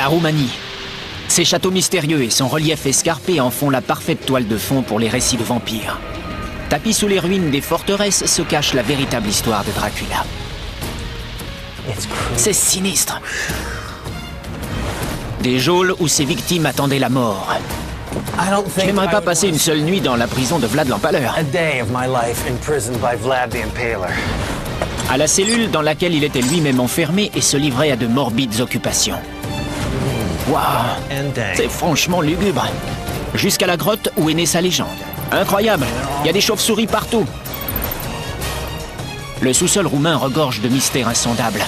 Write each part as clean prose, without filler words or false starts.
La Roumanie. Ses châteaux mystérieux et son relief escarpé en font la parfaite toile de fond pour les récits de vampires. Tapis sous les ruines des forteresses se cache la véritable histoire de Dracula. C'est sinistre. Des geôles où ses victimes attendaient la mort. Je n'aimerais pas passer une seule nuit dans la prison de Vlad l'Empaleur. À la cellule dans laquelle il était lui-même enfermé et se livrait à de morbides occupations. Waouh, c'est franchement lugubre. Jusqu'à la grotte où est née sa légende. Incroyable, il y a des chauves-souris partout. Le sous-sol roumain regorge de mystères insondables.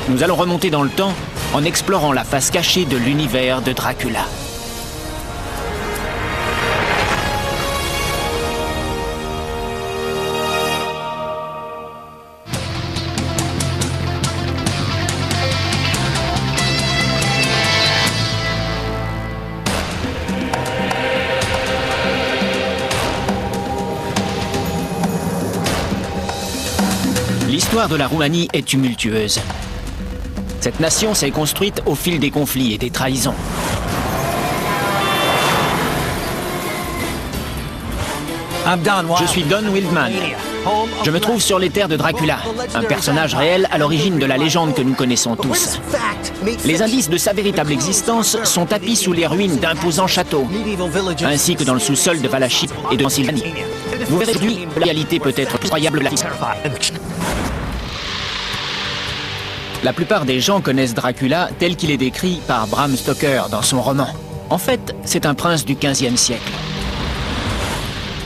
Nous allons remonter dans le temps en explorant la face cachée de l'univers de Dracula. L'histoire de la Roumanie est tumultueuse. Cette nation s'est construite au fil des conflits et des trahisons. Je suis Don Wildman. Je me trouve sur les terres de Dracula, un personnage réel à l'origine de la légende que nous connaissons tous. Les indices de sa véritable existence sont tapis sous les ruines d'imposants châteaux, ainsi que dans le sous-sol de Valachie et de Transylvanie. Vous verrez aujourd'hui, la réalité peut être plus croyable. La plupart des gens connaissent Dracula tel qu'il est décrit par Bram Stoker dans son roman. En fait, c'est un prince du XVe siècle.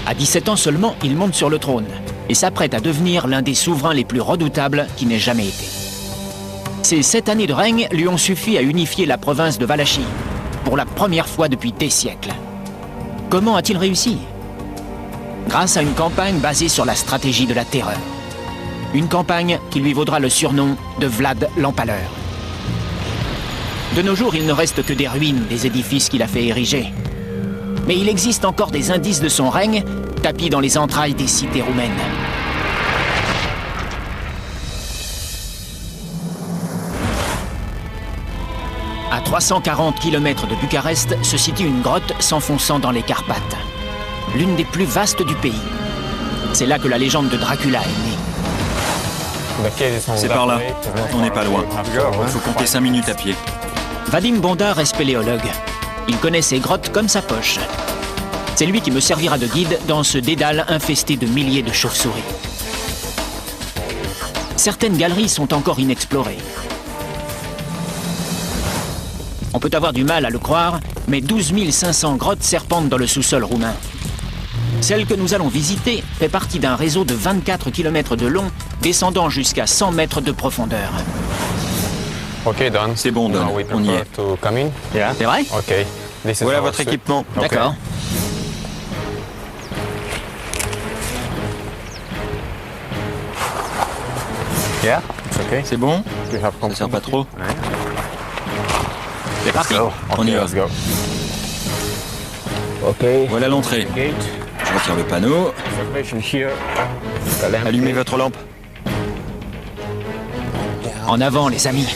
À 17 ans seulement, il monte sur le trône et s'apprête à devenir l'un des souverains les plus redoutables qui n'ait jamais été. Ces 7 années de règne lui ont suffi à unifier la province de Valachie, pour la première fois depuis des siècles. Comment a-t-il réussi? Grâce à une campagne basée sur la stratégie de la terreur. Une campagne qui lui vaudra le surnom de Vlad l'Empaleur. De nos jours, il ne reste que des ruines des édifices qu'il a fait ériger. Mais il existe encore des indices de son règne, tapis dans les entrailles des cités roumaines. À 340 km de Bucarest se situe une grotte s'enfonçant dans les Carpates. L'une des plus vastes du pays. C'est là que la légende de Dracula est née. C'est par là. On n'est pas loin. Il faut compter 5 minutes à pied. Vadim Bondar est spéléologue. Il connaît ces grottes comme sa poche. C'est lui qui me servira de guide dans ce dédale infesté de milliers de chauves-souris. Certaines galeries sont encore inexplorées. On peut avoir du mal à le croire, mais 12 500 grottes serpentent dans le sous-sol roumain. Celle que nous allons visiter fait partie d'un réseau de 24 km de long, descendant jusqu'à 100 mètres de profondeur. Ok, Don. C'est bon, Don. On y est. C'est vrai? Ok. Voilà votre équipement. D'accord. Yeah, it's okay. C'est bon? We have Ça sert pas trop? C'est parti. On y va. Let's go. Okay. Voilà l'entrée. Je retire le panneau. Allumez votre lampe. En avant, les amis.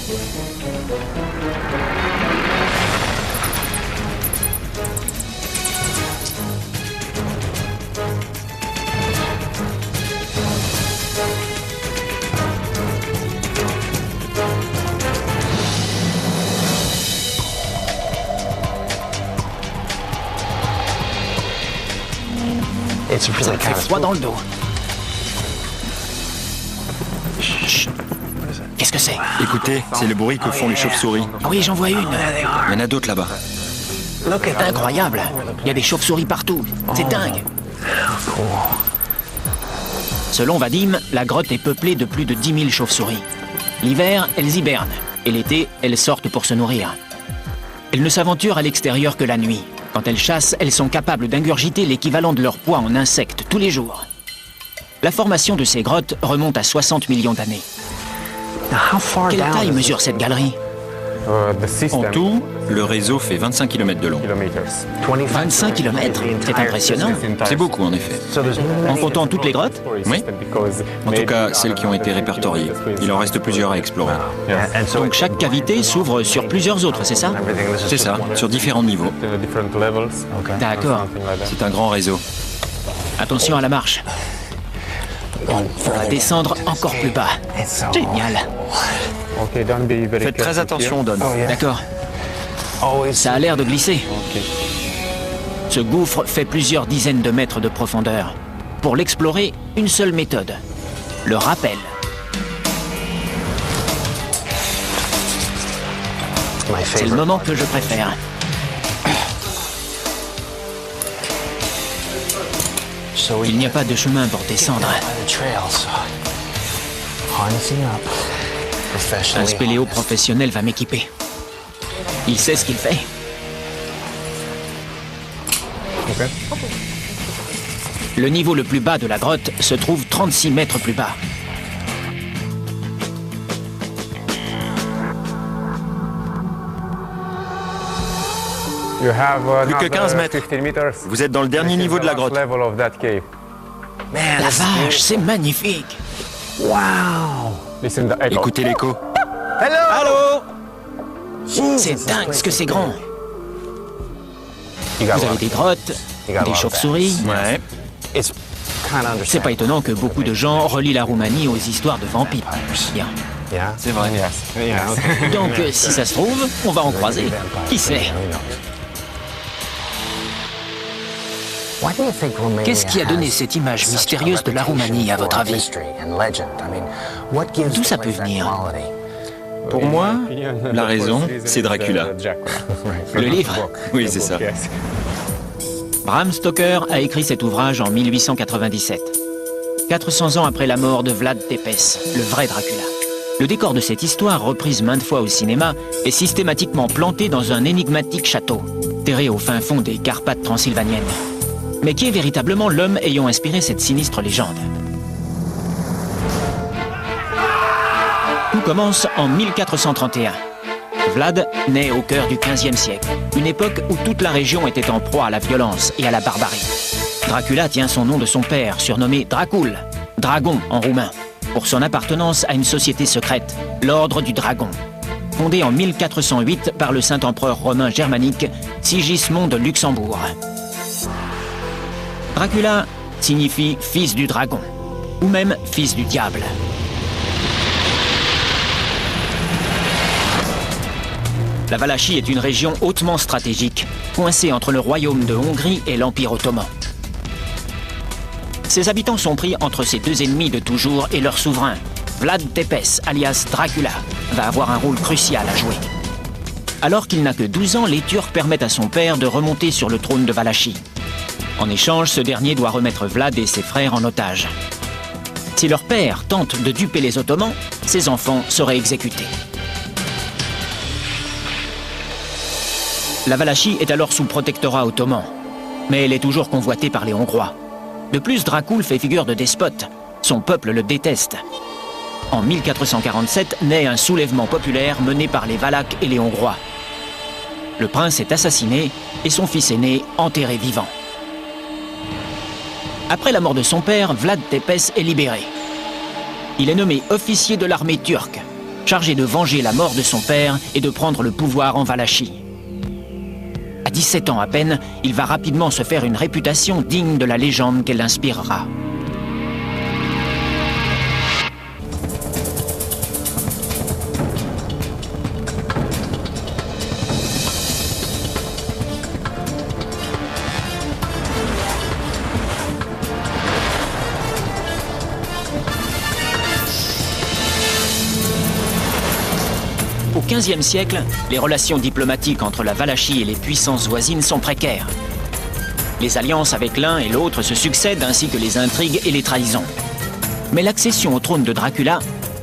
Ça me fait froid dans le dos. Chut. Qu'est-ce que c'est? Écoutez, c'est le bruit que font les chauves-souris. Ah oui, j'en vois une. Il y en a d'autres là-bas. Incroyable. Il y a des chauves-souris partout. C'est dingue. Selon Vadim, la grotte est peuplée de plus de 10 000 chauves-souris. L'hiver, elles hibernent. Et l'été, elles sortent pour se nourrir. Elles ne s'aventurent à l'extérieur que la nuit. Quand elles chassent, elles sont capables d'ingurgiter l'équivalent de leur poids en insectes tous les jours. La formation de ces grottes remonte à 60 millions d'années. Quelle taille mesure cette galerie? En tout, Le réseau fait 25 km de long. 25 km? C'est impressionnant. C'est beaucoup en effet. En comptant toutes les grottes? Oui. En tout cas, celles qui ont été répertoriées. Il en reste plusieurs à explorer. Donc chaque cavité s'ouvre sur plusieurs autres, c'est ça? C'est ça, sur différents niveaux. D'accord. C'est un grand réseau. Attention à la marche. On va descendre encore plus bas. Génial. Faites très attention, Don. D'accord. Ça a l'air de glisser. Ce gouffre fait plusieurs dizaines de mètres de profondeur. Pour l'explorer, une seule méthode. Le rappel. C'est le moment que je préfère. Il n'y a pas de chemin pour descendre. Un spéléo professionnel va m'équiper. Il sait ce qu'il fait. Le niveau le plus bas de la grotte se trouve 36 mètres plus bas. Plus que 15 mètres. Vous êtes dans le dernier niveau de la grotte. La vache, c'est magnifique. Écoutez l'écho. Allô? C'est dingue ce que c'est grand. Vous avez des grottes, des chauves-souris. Ouais. C'est pas étonnant que beaucoup de gens relient la Roumanie aux histoires de vampires. Bien. C'est vrai. Donc, si ça se trouve, on va en croiser. Qui sait? Qu'est-ce qui a donné cette image mystérieuse de la Roumanie, à votre avis? D'où ça peut venir? Pour moi, la raison, c'est Dracula. Le livre? Oui, c'est ça. Bram Stoker a écrit cet ouvrage en 1897. 400 ans après la mort de Vlad Tepes, le vrai Dracula. Le décor de cette histoire, reprise maintes fois au cinéma, est systématiquement planté dans un énigmatique château, terré au fin fond des Carpates transylvaniennes. Mais qui est véritablement l'homme ayant inspiré cette sinistre légende? Tout commence en 1431. Vlad naît au cœur du XVe siècle, une époque où toute la région était en proie à la violence et à la barbarie. Dracula tient son nom de son père, surnommé Dracul, dragon en roumain, pour son appartenance à une société secrète, l'Ordre du Dragon, fondée en 1408 par le saint-empereur romain germanique Sigismond de Luxembourg. Dracula signifie fils du dragon, ou même fils du diable. La Valachie est une région hautement stratégique, coincée entre le royaume de Hongrie et l'Empire ottoman. Ses habitants sont pris entre ces deux ennemis de toujours et leur souverain, Vlad Tepes, alias Dracula, va avoir un rôle crucial à jouer. Alors qu'il n'a que 12 ans, les Turcs permettent à son père de remonter sur le trône de Valachie. En échange, ce dernier doit remettre Vlad et ses frères en otage. Si leur père tente de duper les Ottomans, ses enfants seraient exécutés. La Valachie est alors sous protectorat ottoman, mais elle est toujours convoitée par les Hongrois. De plus, Dracul fait figure de despote. Son peuple le déteste. En 1447 naît un soulèvement populaire mené par les Valaques et les Hongrois. Le prince est assassiné et son fils aîné enterré vivant. Après la mort de son père, Vlad Tepes est libéré. Il est nommé officier de l'armée turque, chargé de venger la mort de son père et de prendre le pouvoir en Valachie. À 17 ans à peine, il va rapidement se faire une réputation digne de la légende qu'elle inspirera. Au XVe siècle, les relations diplomatiques entre la Valachie et les puissances voisines sont précaires. Les alliances avec l'un et l'autre se succèdent, ainsi que les intrigues et les trahisons. Mais l'accession au trône de Dracula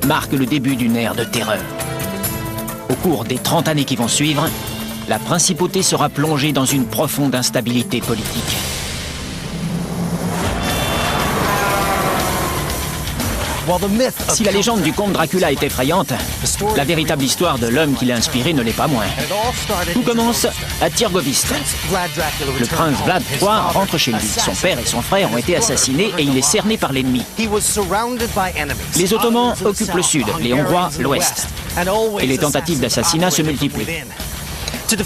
marque le début d'une ère de terreur. Au cours des 30 années qui vont suivre, la principauté sera plongée dans une profonde instabilité politique. Si la légende du comte Dracula est effrayante, la véritable histoire de l'homme qui l'a inspiré ne l'est pas moins. Tout commence à Târgoviste. Le prince Vlad III rentre chez lui. Son père et son frère ont été assassinés et il est cerné par l'ennemi. Les Ottomans occupent le sud, les Hongrois l'ouest. Et les tentatives d'assassinat se multiplient.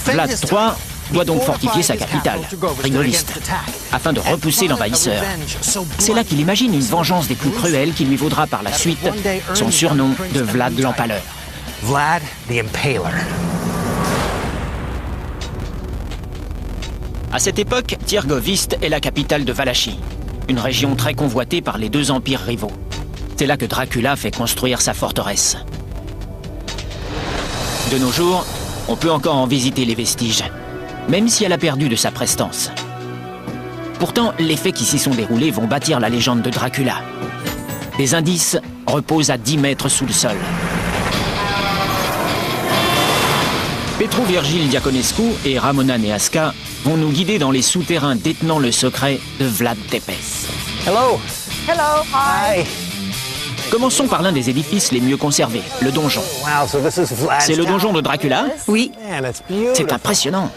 Vlad III doit donc fortifier sa capitale, Târgoviste, afin de repousser l'envahisseur. C'est là qu'il imagine une vengeance des plus cruelles qui lui vaudra par la suite son surnom de Vlad l'Empaleur. Vlad the Impaler. À cette époque, Târgoviste est la capitale de Valachie, une région très convoitée par les deux empires rivaux. C'est là que Dracula fait construire sa forteresse. De nos jours, on peut encore en visiter les vestiges, même si elle a perdu de sa prestance. Pourtant, les faits qui s'y sont déroulés vont bâtir la légende de Dracula. Des indices reposent à 10 mètres sous le sol. Petru Virgil Diaconescu et Ramona Neasca vont nous guider dans les souterrains détenant le secret de Vlad Tepes. Hello. Hello, hi. Hi. Commençons par l'un des édifices les mieux conservés, le donjon. Wow, so this is Vlad's C'est le donjon de Dracula? Oui, Man, it's beautiful. C'est impressionnant.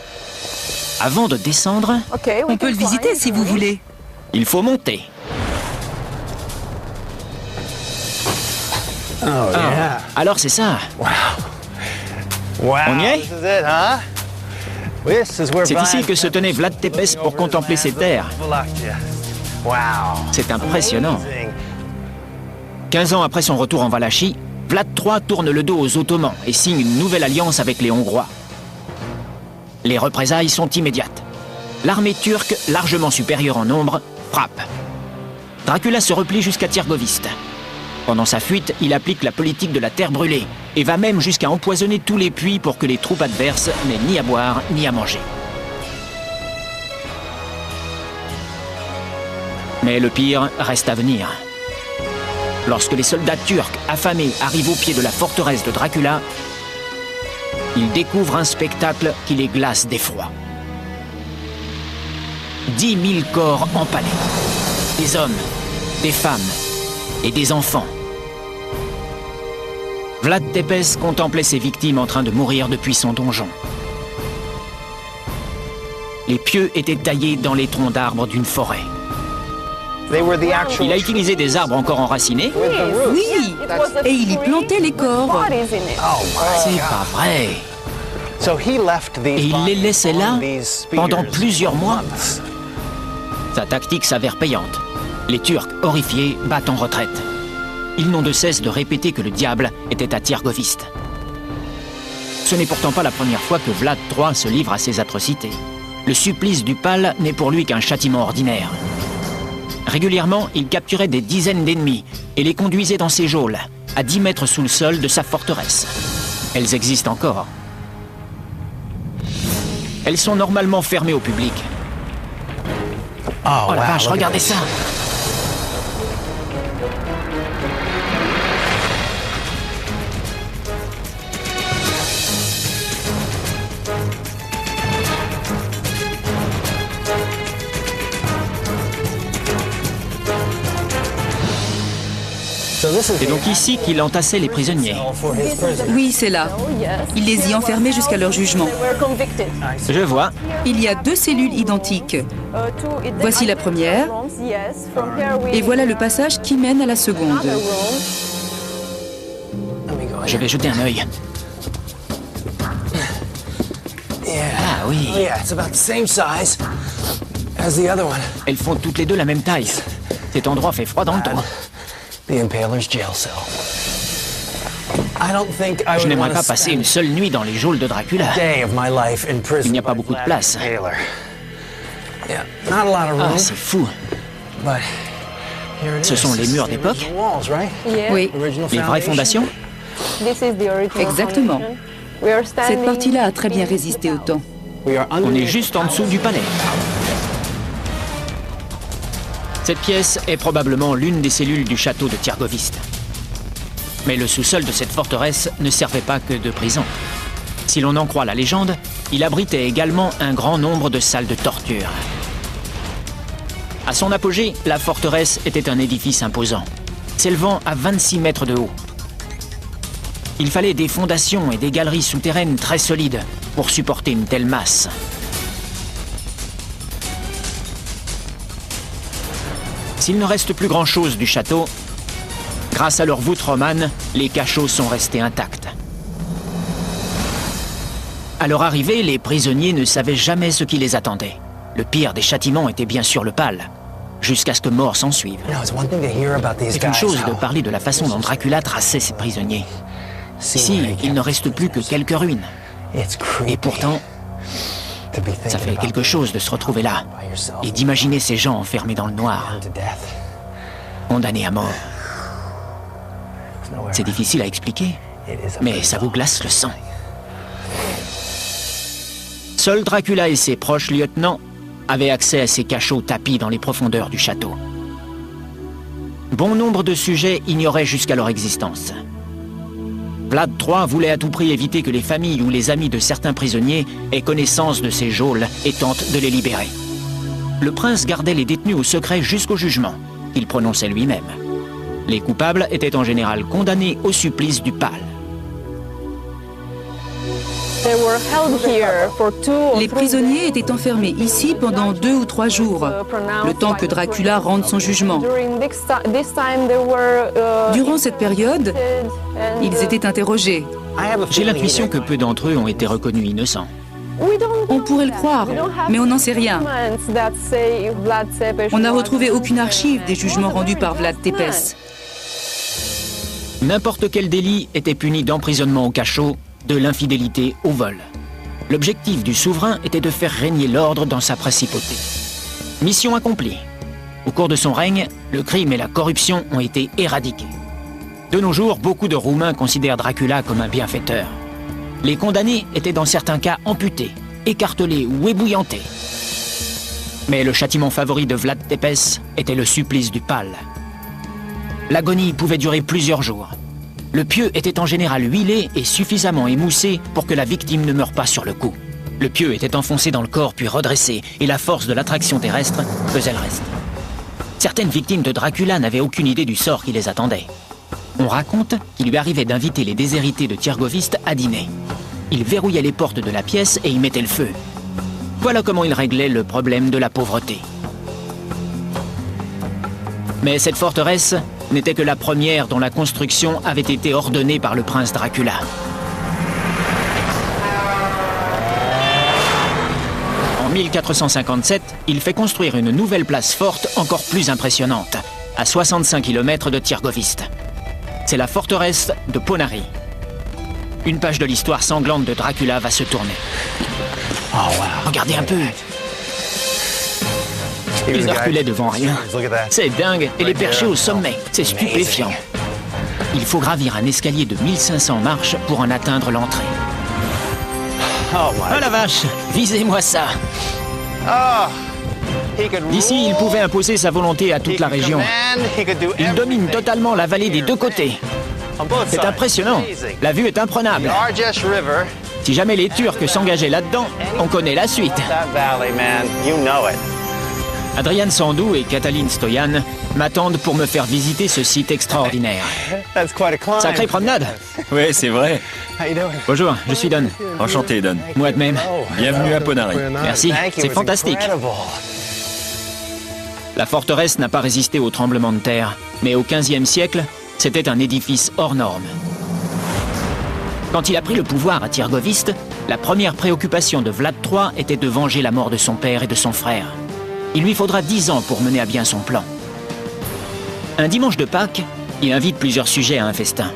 Avant de descendre, Okay, we on peut can le visiter climb. si vous voulez. il faut monter. Oh, yeah. Alors c'est ça. Wow. On y est? This is it, huh? This is where C'est Vlad ici que se tenait Vlad Tepes pour contempler ses terres. Wallachia. Wow. C'est impressionnant. Amazing. 15 ans après son retour en Valachie, Vlad III tourne le dos aux Ottomans et signe une nouvelle alliance avec les Hongrois. Les représailles sont immédiates. L'armée turque, largement supérieure en nombre, frappe. Dracula se replie jusqu'à Târgoviste. Pendant sa fuite, il applique la politique de la terre brûlée et va même jusqu'à empoisonner tous les puits pour que les troupes adverses n'aient ni à boire ni à manger. Mais le pire reste à venir. Lorsque les soldats turcs affamés arrivent au pied de la forteresse de Dracula, ils découvrent un spectacle qui les glace d'effroi. 10 000 corps empalés. Des hommes, des femmes et des enfants. Vlad Tepes contemplait ses victimes en train de mourir depuis son donjon. Les pieux étaient taillés dans les troncs d'arbres d'une forêt. They were the actual Il a utilisé des arbres encore enracinés. Oui, et il y plantait les corps. Bodies in it. Oh my. C'est pas vrai. So he left these Et il les bodies laissait là on these spears pendant plusieurs mois. months. Sa tactique s'avère payante. Les Turcs, horrifiés, battent en retraite. Ils n'ont de cesse de répéter que le diable était à Târgoviste. Ce n'est pourtant pas la première fois que Vlad III se livre à ces atrocités. Le supplice du Pal n'est pour lui qu'un châtiment ordinaire. Régulièrement, il capturait des dizaines d'ennemis et les conduisait dans ses geôles, à 10 mètres sous le sol de sa forteresse. Elles existent encore. Elles sont normalement fermées au public. Oh, Oh la wow, vache, look at regardez this. ça! So this is C'est donc ici qu'il entassait les prisonniers. for his prison. Oui, c'est là. Il les y enfermait jusqu'à leur jugement. They were convicted. Je vois. Il y a 2 cellules identiques. Voici la première. Et voilà le passage qui mène à la seconde. Let me go Je vais jeter un œil. Yeah. Ah oui, Oh yeah, it's about the same size as the other one. elles font toutes les deux la même taille. Cet endroit fait froid dans le dos. The Impaler's jail cell. I don't think I Je would n'aimerais want pas to passer spend une seule nuit dans les geôles de Dracula. a day of my life in prison. Il n'y a pas by beaucoup de Vlad place. Impaler. Yeah, not a lot of room, Ah, c'est fou. but here it Ce is. sont les This is murs the d'époque. original walls, right? Oui, Original Les vraies foundation. fondations? This is the original Exactement. foundation. We are standing cette partie-là a très bien résisté au temps. We are On underneath est juste en dessous du palais. Cette pièce est probablement l'une des cellules du château de Târgoviste. Mais le sous-sol de cette forteresse ne servait pas que de prison. Si l'on en croit la légende, il abritait également un grand nombre de salles de torture. À son apogée, la forteresse était un édifice imposant. s'élevant à 26 mètres de haut. Il fallait des fondations et des galeries souterraines très solides pour supporter une telle masse. S'il ne reste plus grand-chose du château, grâce à leurs voûtes romanes, les cachots sont restés intacts. À leur arrivée, les prisonniers ne savaient jamais ce qui les attendait. Le pire des châtiments était bien sûr le pal, jusqu'à ce que mort s'en suive. C'est une chose de parler de la façon dont Dracula traçait ses prisonniers. Ici, il ne reste plus que quelques ruines. Et pourtant, ça fait quelque chose de se retrouver là et d'imaginer ces gens enfermés dans le noir, condamnés à mort. C'est difficile à expliquer, mais ça vous glace le sang. Seuls Dracula et ses proches lieutenants avaient accès à ces cachots tapis dans les profondeurs du château. Bon nombre de sujets ignoraient jusqu'à leur existence. Vlad III voulait à tout prix éviter que les familles ou les amis de certains prisonniers aient connaissance de ces geôles et tentent de les libérer. Le prince gardait les détenus au secret jusqu'au jugement, qu'il prononçait lui-même. Les coupables étaient en général condamnés au supplice du pal. Les prisonniers étaient enfermés ici pendant 2 ou 3 jours, le temps que Dracula rende son jugement. Durant cette période, ils étaient interrogés. J'ai l'intuition que peu d'entre eux ont été reconnus innocents. On pourrait le croire, mais on n'en sait rien. On n'a retrouvé aucune archive des jugements rendus par Vlad Tepes. N'importe quel délit était puni d'emprisonnement au cachot, de l'infidélité au vol. L'objectif du souverain était de faire régner l'ordre dans sa principauté. Mission accomplie. Au cours de son règne, le crime et la corruption ont été éradiqués. De nos jours, beaucoup de Roumains considèrent Dracula comme un bienfaiteur. Les condamnés étaient dans certains cas amputés, écartelés ou ébouillantés. Mais le châtiment favori de Vlad Tepes était le supplice du pal. L'agonie pouvait durer plusieurs jours. Le pieu était en général huilé et suffisamment émoussé pour que la victime ne meure pas sur le coup. Le pieu était enfoncé dans le corps puis redressé, et la force de l'attraction terrestre faisait le reste. Certaines victimes de Dracula n'avaient aucune idée du sort qui les attendait. On raconte qu'il lui arrivait d'inviter les déshérités de Tiergoviste à dîner. Il verrouillait les portes de la pièce et y mettait le feu. Voilà comment il réglait le problème de la pauvreté. Mais cette forteresse n'était que la première dont la construction avait été ordonnée par le prince Dracula. En 1457, il fait construire une nouvelle place forte encore plus impressionnante, à 65 km de Tiergoviste. C'est la forteresse de Ponari. Une page de l'histoire sanglante de Dracula va se tourner. Regardez un peu. Ils ne reculaient devant rien. C'est dingue, et les perchés au sommet, c'est stupéfiant. Il faut gravir un escalier de 1500 marches pour en atteindre l'entrée. Oh la vache, visez-moi ça. D'ici, il pouvait imposer sa volonté à toute la région. Il domine totalement la vallée des deux côtés. C'est impressionnant, la vue est imprenable. Si jamais les Turcs s'engageaient là-dedans, on connaît la suite. Adrian Sandou et Katalin Stoyan m'attendent pour me faire visiter ce site extraordinaire. Sacrée promenade. Oui, c'est vrai. Bonjour, je suis Don. Enchanté, Don. Moi de même. Bienvenue à Ponari. Merci, c'est fantastique. La forteresse n'a pas résisté au tremblement de terre, mais au XVe siècle, c'était un édifice hors norme. Quand il a pris le pouvoir à Tiergoviste, la première préoccupation de Vlad III était de venger la mort de son père et de son frère. Il lui faudra 10 ans pour mener à bien son plan. Un dimanche de Pâques, il invite plusieurs sujets à un festin.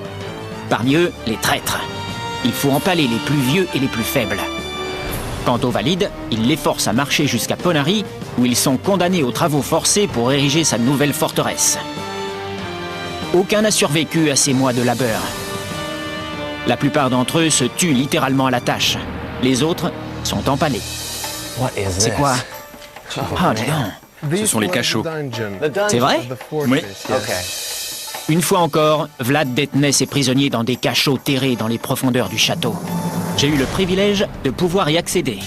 Parmi eux, les traîtres. Il faut empaler les plus vieux et les plus faibles. Quant aux valides, il les force à marcher jusqu'à Ponari, où ils sont condamnés aux travaux forcés pour ériger sa nouvelle forteresse. Aucun n'a survécu à ces mois de labeur. La plupart d'entre eux se tuent littéralement à la tâche. Les autres sont empalés. C'est quoi? Ah non. Ce sont les cachots. C'est vrai? Oui. Une fois encore, Vlad détenait ses prisonniers dans des cachots terrés dans les profondeurs du château. J'ai eu le privilège de pouvoir y accéder.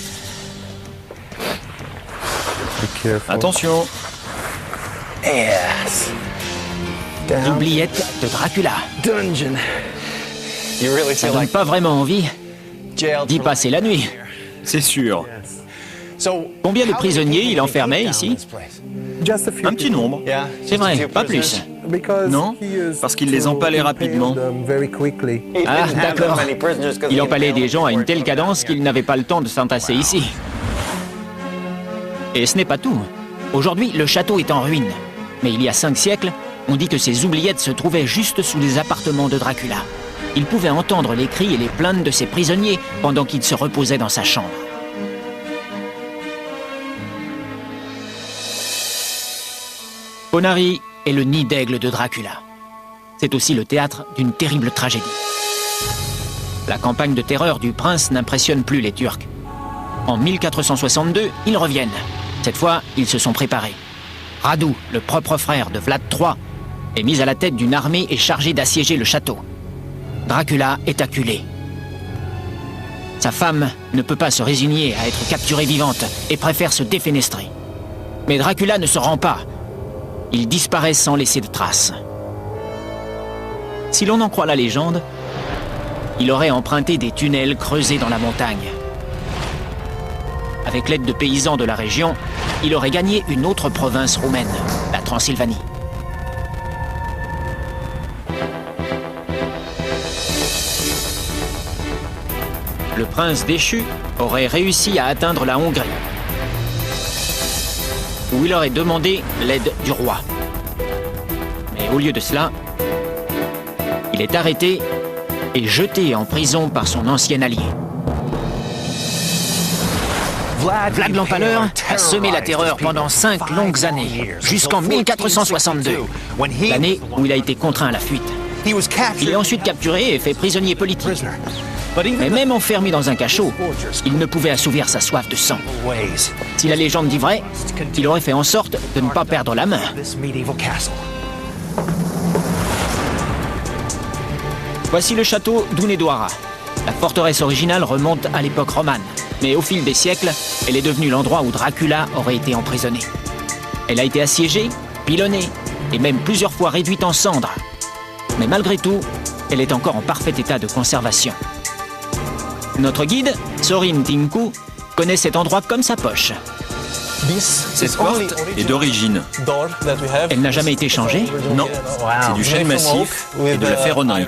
Attention. L'oubliette de Dracula. Dungeon. Ça donne pas vraiment envie d'y passer la nuit. C'est sûr. Combien de prisonniers il enfermait ici? Un petit nombre. C'est vrai, pas plus. Non, parce qu'il les empalait rapidement. Ah, d'accord. Il empalait des gens à une telle cadence qu'il n'avait pas le temps de s'entasser ici. Et ce n'est pas tout. Aujourd'hui, le château est en ruine. Mais il y a 5 siècles, on dit que ces oubliettes se trouvaient juste sous les appartements de Dracula. Il pouvait entendre les cris et les plaintes de ses prisonniers pendant qu'il se reposait dans sa chambre. Ponari est le nid d'aigle de Dracula. C'est aussi le théâtre d'une terrible tragédie. La campagne de terreur du prince n'impressionne plus les Turcs. En 1462, ils reviennent. Cette fois, ils se sont préparés. Radu, le propre frère de Vlad III, est mis à la tête d'une armée et chargé d'assiéger le château. Dracula est acculé. Sa femme ne peut pas se résigner à être capturée vivante et préfère se défenestrer. Mais Dracula ne se rend pas. Il disparaît sans laisser de traces. Si l'on en croit la légende, il aurait emprunté des tunnels creusés dans la montagne. Avec l'aide de paysans de la région, il aurait gagné une autre province roumaine, la Transylvanie. Le prince déchu aurait réussi à atteindre la Hongrie, où il aurait demandé l'aide du roi. Mais au lieu de cela, il est arrêté et jeté en prison par son ancien allié. Vlad l'Empaleur a semé la terreur pendant 5 longues années, jusqu'en 1462, l'année où il a été contraint à la fuite. Il est ensuite capturé et fait prisonnier politique. Mais même enfermé dans un cachot, il ne pouvait assouvir sa soif de sang. Si la légende dit vrai, il aurait fait en sorte de ne pas perdre la main. Voici le château d'Hunedoara. La forteresse originale remonte à l'époque romane, mais au fil des siècles, elle est devenue l'endroit où Dracula aurait été emprisonné. Elle a été assiégée, pilonnée, et même plusieurs fois réduite en cendres. Mais malgré tout, elle est encore en parfait état de conservation. Notre guide, Sorin Tinku, connaît cet endroit comme sa poche. Cette porte est d'origine. Elle n'a jamais été changée? Non, c'est du chêne massif et de la ferronnerie.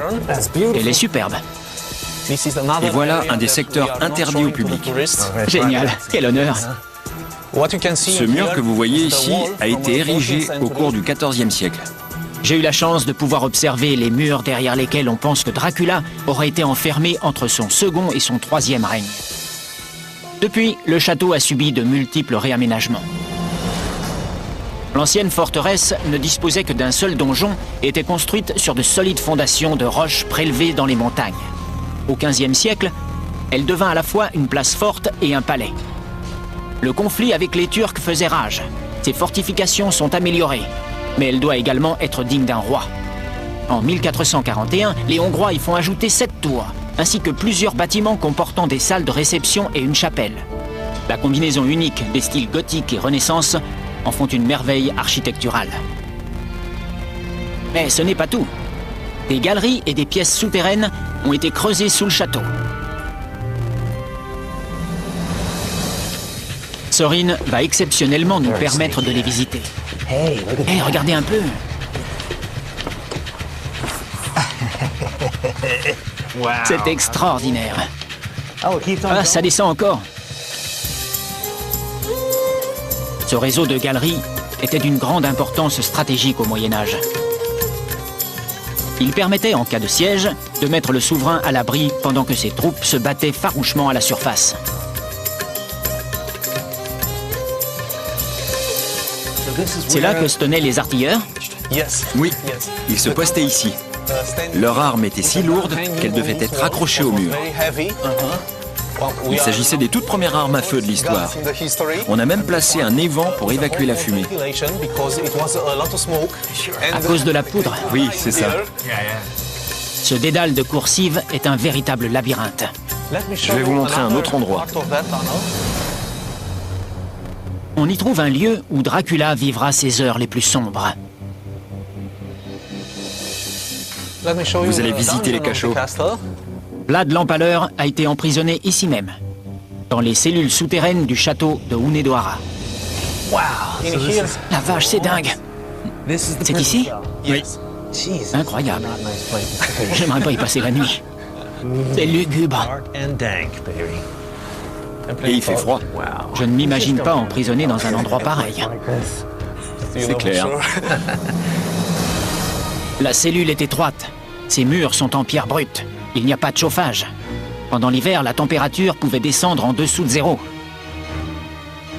Elle est superbe. Et voilà un des secteurs interdits au public. Génial, quel honneur. Ce mur que vous voyez ici a été érigé au cours du XIVe siècle. J'ai eu la chance de pouvoir observer les murs derrière lesquels on pense que Dracula aurait été enfermé entre son second et son troisième règne. Depuis, le château a subi de multiples réaménagements. L'ancienne forteresse ne disposait que d'un seul donjon et était construite sur de solides fondations de roches prélevées dans les montagnes. Au XVe siècle, elle devint à la fois une place forte et un palais. Le conflit avec les Turcs faisait rage. Ses fortifications sont améliorées, mais elle doit également être digne d'un roi. En 1441, les Hongrois y font ajouter 7 tours, ainsi que plusieurs bâtiments comportant des salles de réception et une chapelle. La combinaison unique des styles gothique et Renaissance en font une merveille architecturale. Mais ce n'est pas tout. Des galeries et des pièces souterraines ont été creusées sous le château. Sorin va exceptionnellement nous permettre de les visiter. Hey, regardez un peu. C'est extraordinaire. Ah, ça descend encore. Ce réseau de galeries était d'une grande importance stratégique au Moyen-Âge. Il permettait, en cas de siège, de mettre le souverain à l'abri pendant que ses troupes se battaient farouchement à la surface. C'est là que se tenaient les artilleurs? Oui, ils se postaient ici. Leur arme était si lourde qu'elle devait être accrochée au mur. Il s'agissait des toutes premières armes à feu de l'histoire. On a même placé un évent pour évacuer la fumée. À cause de la poudre? Oui, c'est ça. Ce dédale de coursives est un véritable labyrinthe. Je vais vous montrer un autre endroit. On y trouve un lieu où Dracula vivra ses heures les plus sombres. Vous allez visiter les cachots. Vlad l'Empaleur a été emprisonné ici même, dans les cellules souterraines du château de Hunedoara. La vache, c'est dingue. C'est ici? Oui. Incroyable. J'aimerais pas y passer la nuit. C'est lugubre. Et il fait froid. Je ne m'imagine pas emprisonné dans un endroit pareil. C'est clair. La cellule est étroite. Ses murs sont en pierre brute. Il n'y a pas de chauffage. Pendant l'hiver, la température pouvait descendre en dessous de zéro.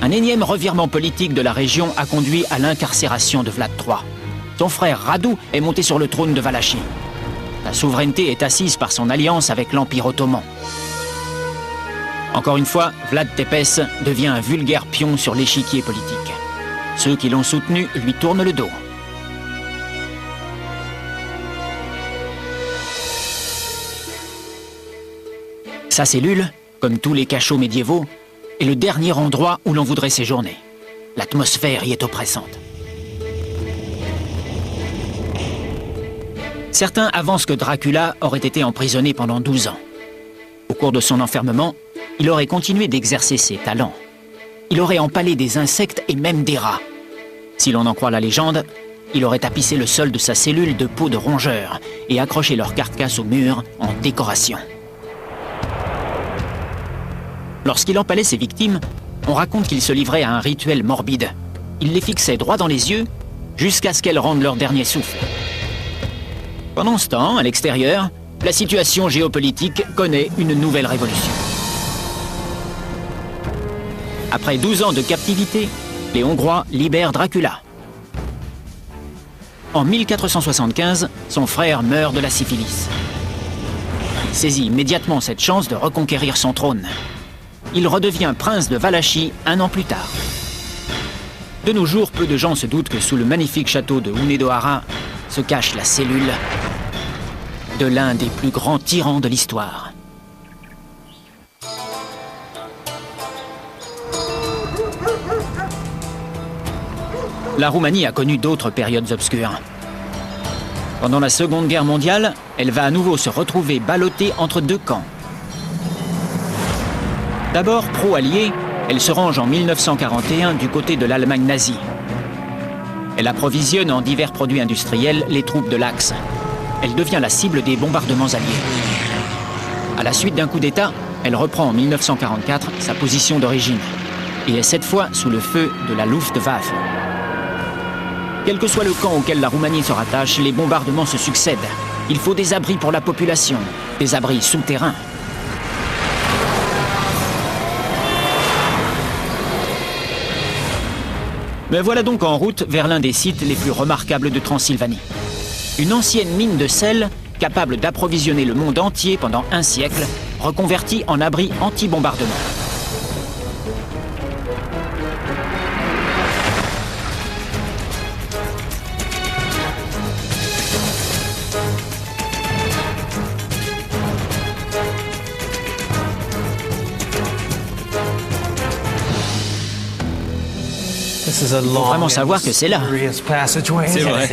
Un énième revirement politique de la région a conduit à l'incarcération de Vlad III. Son frère Radu est monté sur le trône de Valachie. La souveraineté est assise par son alliance avec l'Empire ottoman. Encore une fois, Vlad Tepes devient un vulgaire pion sur l'échiquier politique. Ceux qui l'ont soutenu lui tournent le dos. Sa cellule, comme tous les cachots médiévaux, est le dernier endroit où l'on voudrait séjourner. L'atmosphère y est oppressante. Certains avancent que Dracula aurait été emprisonné pendant 12 ans. Au cours de son enfermement, il aurait continué d'exercer ses talents. Il aurait empalé des insectes et même des rats. Si l'on en croit la légende, il aurait tapissé le sol de sa cellule de peau de rongeurs et accroché leurs carcasses au mur en décoration. Lorsqu'il empalait ses victimes, on raconte qu'il se livrait à un rituel morbide. Il les fixait droit dans les yeux jusqu'à ce qu'elles rendent leur dernier souffle. Pendant ce temps, à l'extérieur, la situation géopolitique connaît une nouvelle révolution. Après 12 ans de captivité, les Hongrois libèrent Dracula. En 1475, son frère meurt de la syphilis. Il saisit immédiatement cette chance de reconquérir son trône. Il redevient prince de Valachie un an plus tard. De nos jours, peu de gens se doutent que sous le magnifique château de Hunedoara se cache la cellule de l'un des plus grands tyrans de l'histoire. La Roumanie a connu d'autres périodes obscures. Pendant la Seconde Guerre mondiale, elle va à nouveau se retrouver ballottée entre deux camps. D'abord pro-alliée, elle se range en 1941 du côté de l'Allemagne nazie. Elle approvisionne en divers produits industriels les troupes de l'Axe. Elle devient la cible des bombardements alliés. À la suite d'un coup d'État, elle reprend en 1944 sa position d'origine et est cette fois sous le feu de la Luftwaffe. Quel que soit le camp auquel la Roumanie se rattache, les bombardements se succèdent. Il faut des abris pour la population, des abris souterrains. Me voilà donc en route vers l'un des sites les plus remarquables de Transylvanie. Une ancienne mine de sel capable d'approvisionner le monde entier pendant un siècle, reconvertie en abri anti-bombardement. Il faut vraiment savoir que c'est là. C'est vrai.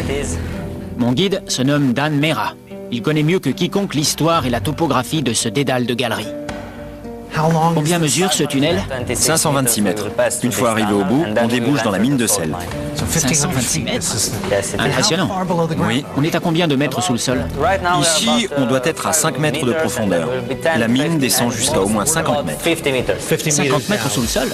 Mon guide se nomme Dan Mera. Il connaît mieux que quiconque l'histoire et la topographie de ce dédale de galeries. Combien mesure ce tunnel? 526 mètres. Une fois arrivé au bout, on débouche dans la mine de sel. 526 mètres? Impressionnant. Oui. On est à combien de mètres sous le sol? Ici, on doit être à 5 mètres de profondeur. La mine descend jusqu'à au moins 50 mètres. 50 mètres sous le sol?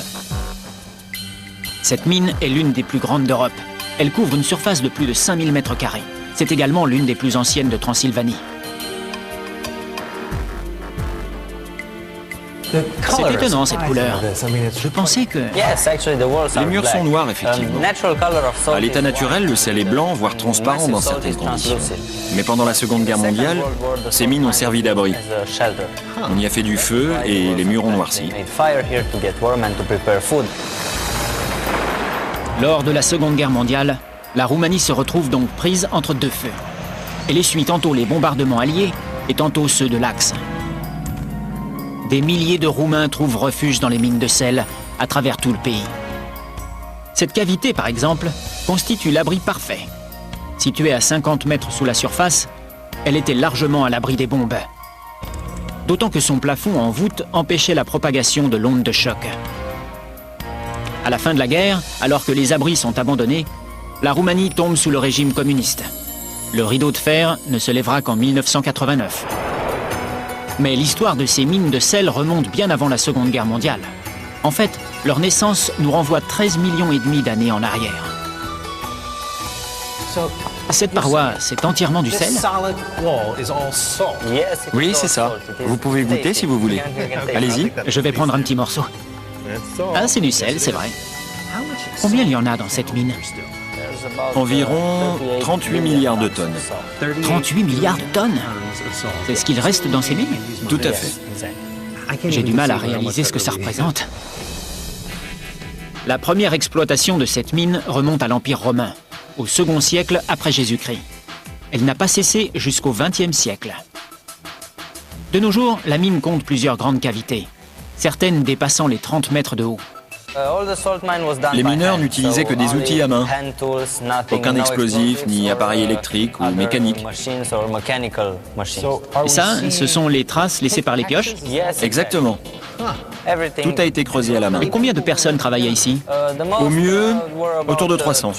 Cette mine est l'une des plus grandes d'Europe. Elle couvre une surface de plus de 5000 mètres carrés. C'est également l'une des plus anciennes de Transylvanie. C'est étonnant cette couleur. Je pensais que... Les murs sont noirs, effectivement. À l'état naturel, le sel est blanc, voire transparent dans certaines conditions. Mais pendant la Seconde Guerre mondiale, ces mines ont servi d'abri. On y a fait du feu et les murs ont noirci. Lors de la Seconde Guerre mondiale, la Roumanie se retrouve donc prise entre deux feux. Elle essuie tantôt les bombardements alliés et tantôt ceux de l'Axe. Des milliers de Roumains trouvent refuge dans les mines de sel à travers tout le pays. Cette cavité, par exemple, constitue l'abri parfait. Située à 50 mètres sous la surface, elle était largement à l'abri des bombes. D'autant que son plafond en voûte empêchait la propagation de l'onde de choc. À la fin de la guerre, alors que les abris sont abandonnés, la Roumanie tombe sous le régime communiste. Le rideau de fer ne se lèvera qu'en 1989. Mais l'histoire de ces mines de sel remonte bien avant la Seconde Guerre mondiale. En fait, leur naissance nous renvoie 13,5 millions d'années en arrière. Cette paroi, c'est entièrement du sel? Oui, c'est ça. Vous pouvez goûter si vous voulez. Allez-y. Je vais prendre un petit morceau. Ah, c'est du sel, c'est vrai. Combien il y en a dans cette mine? Environ 38 milliards de tonnes. 38 milliards de tonnes? C'est ce qu'il reste dans ces mines? Tout à fait. J'ai du mal à réaliser ce que ça représente. La première exploitation de cette mine remonte à l'Empire romain, au second siècle après Jésus-Christ. Elle n'a pas cessé jusqu'au XXe siècle. De nos jours, la mine compte plusieurs grandes cavités, certaines dépassant les 30 mètres de haut. Les mineurs n'utilisaient que des outils à main. Aucun explosif, ni appareil électrique ou mécanique. Et ça, ce sont les traces laissées par les pioches? Exactement. Tout a été creusé à la main. Et combien de personnes travaillaient ici? Au mieux, autour de 300.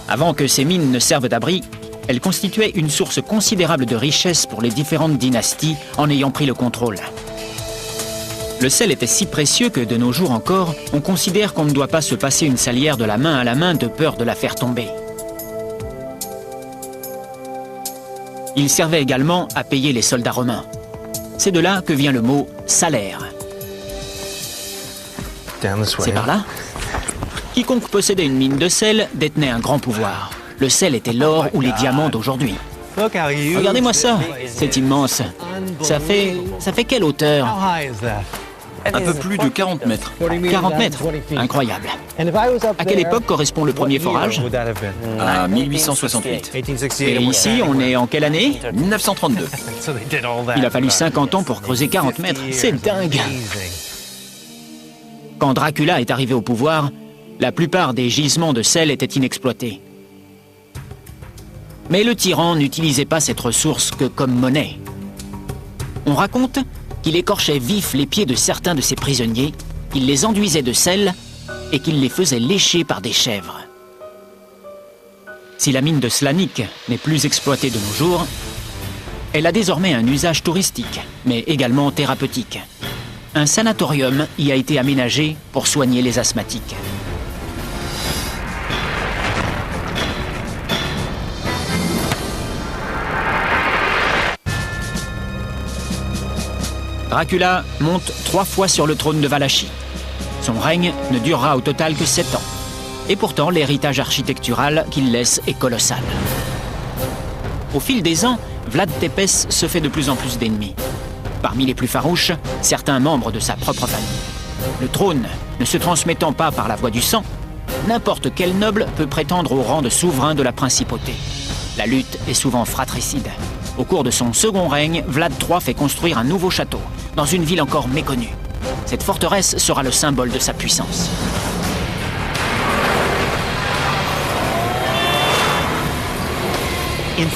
Avant que ces mines ne servent d'abri, elles constituaient une source considérable de richesse pour les différentes dynasties en ayant pris le contrôle. Le sel était si précieux que, de nos jours encore, on considère qu'on ne doit pas se passer une salière de la main à la main de peur de la faire tomber. Il servait également à payer les soldats romains. C'est de là que vient le mot « salaire ». C'est par là? Quiconque possédait une mine de sel détenait un grand pouvoir. Le sel était l'or ou les diamants d'aujourd'hui. Regardez-moi ça, c'est immense. Ça fait quelle hauteur? Un peu plus de 40 mètres. 40 mètres? Incroyable. À quelle époque correspond le premier forage? À 1868. Et ici, on est en quelle année? 1932. Il a fallu 50 ans pour creuser 40 mètres. C'est dingue. Quand Dracula est arrivé au pouvoir, la plupart des gisements de sel étaient inexploités. Mais le tyran n'utilisait pas cette ressource que comme monnaie. On raconte qu'il écorchait vifs les pieds de certains de ses prisonniers, qu'il les enduisait de sel et qu'il les faisait lécher par des chèvres. Si la mine de Slanik n'est plus exploitée de nos jours, elle a désormais un usage touristique, mais également thérapeutique. Un sanatorium y a été aménagé pour soigner les asthmatiques. Dracula monte 3 fois sur le trône de Valachie. Son règne ne durera au total que 7 ans. Et pourtant, l'héritage architectural qu'il laisse est colossal. Au fil des ans, Vlad Tepes se fait de plus en plus d'ennemis. Parmi les plus farouches, certains membres de sa propre famille. Le trône ne se transmettant pas par la voie du sang, n'importe quel noble peut prétendre au rang de souverain de la principauté. La lutte est souvent fratricide. Au cours de son second règne, Vlad III fait construire un nouveau château, dans une ville encore méconnue. Cette forteresse sera le symbole de sa puissance.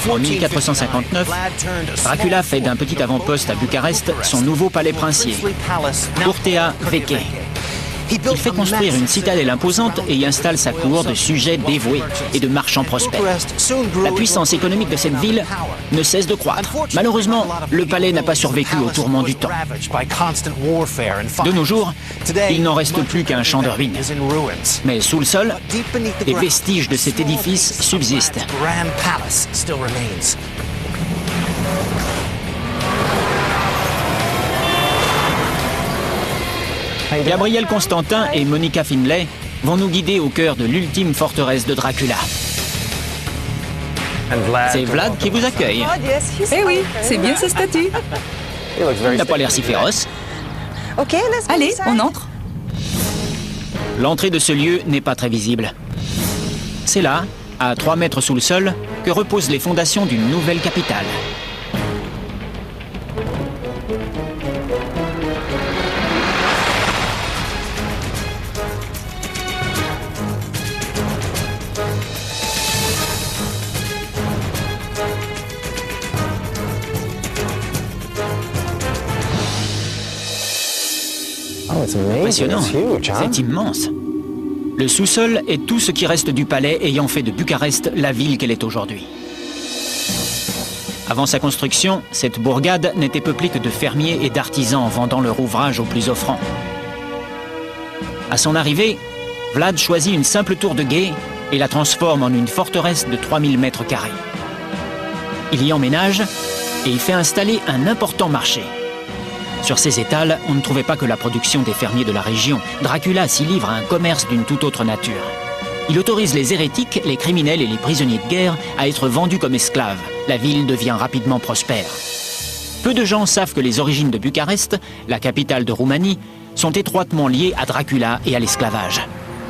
En 1459, Dracula fait d'un petit avant-poste à Bucarest son nouveau palais princier, Curtea Veche. Il fait construire une citadelle imposante et y installe sa cour de sujets dévoués et de marchands prospères. La puissance économique de cette ville ne cesse de croître. Malheureusement, le palais n'a pas survécu au tourment du temps. De nos jours, il n'en reste plus qu'un champ de ruines. Mais sous le sol, des vestiges de cet édifice subsistent. Gabriel Constantin et Monica Finlay vont nous guider au cœur de l'ultime forteresse de Dracula. C'est Vlad qui vous accueille. Eh oui, c'est bien sa statue. Il n'a pas l'air si féroce. Allez, on entre. L'entrée de ce lieu n'est pas très visible. C'est là, à 3 mètres sous le sol, que reposent les fondations d'une nouvelle capitale. Impressionnant, c'est immense. Le sous-sol est tout ce qui reste du palais ayant fait de Bucarest la ville qu'elle est aujourd'hui. Avant sa construction, cette bourgade n'était peuplée que de fermiers et d'artisans vendant leur ouvrage au plus offrant. À son arrivée, Vlad choisit une simple tour de guet et la transforme en une forteresse de 3000 mètres carrés. Il y emménage et y fait installer un important marché. Sur ces étals, on ne trouvait pas que la production des fermiers de la région. Dracula s'y livre à un commerce d'une toute autre nature. Il autorise les hérétiques, les criminels et les prisonniers de guerre à être vendus comme esclaves. La ville devient rapidement prospère. Peu de gens savent que les origines de Bucarest, la capitale de Roumanie, sont étroitement liées à Dracula et à l'esclavage.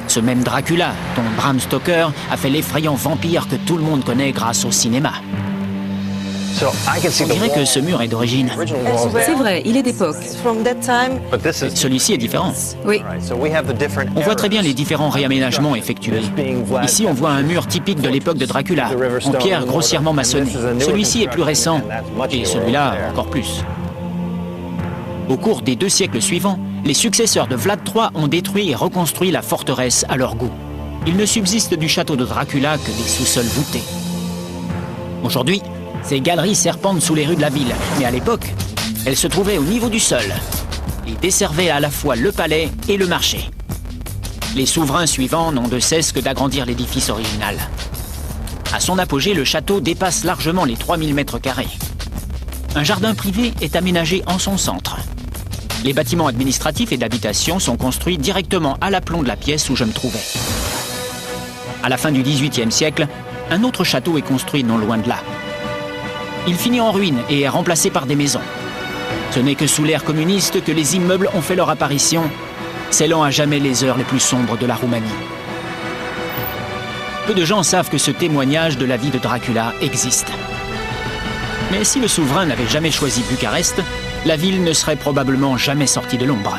Ce même Dracula, dont Bram Stoker a fait l'effrayant vampire que tout le monde connaît grâce au cinéma. On dirait que ce mur est d'origine. C'est vrai, il est d'époque. Celui-ci est différent. Oui. On voit très bien les différents réaménagements effectués. Ici, on voit un mur typique de l'époque de Dracula, en pierre grossièrement maçonnée. Celui-ci est plus récent, et celui-là encore plus. Au cours des 2 siècles suivants, les successeurs de Vlad III ont détruit et reconstruit la forteresse à leur goût. Il ne subsiste du château de Dracula que des sous-sols voûtés. Aujourd'hui, ces galeries serpentent sous les rues de la ville, mais à l'époque, elles se trouvaient au niveau du sol et desservaient à la fois le palais et le marché. Les souverains suivants n'ont de cesse que d'agrandir l'édifice original. À son apogée, le château dépasse largement les 3000 mètres carrés. Un jardin privé est aménagé en son centre. Les bâtiments administratifs et d'habitation sont construits directement à l'aplomb de la pièce où je me trouvais. À la fin du XVIIIe siècle, un autre château est construit non loin de là. Il finit en ruine et est remplacé par des maisons. Ce n'est que sous l'ère communiste que les immeubles ont fait leur apparition, scellant à jamais les heures les plus sombres de la Roumanie. Peu de gens savent que ce témoignage de la vie de Dracula existe. Mais si le souverain n'avait jamais choisi Bucarest, la ville ne serait probablement jamais sortie de l'ombre.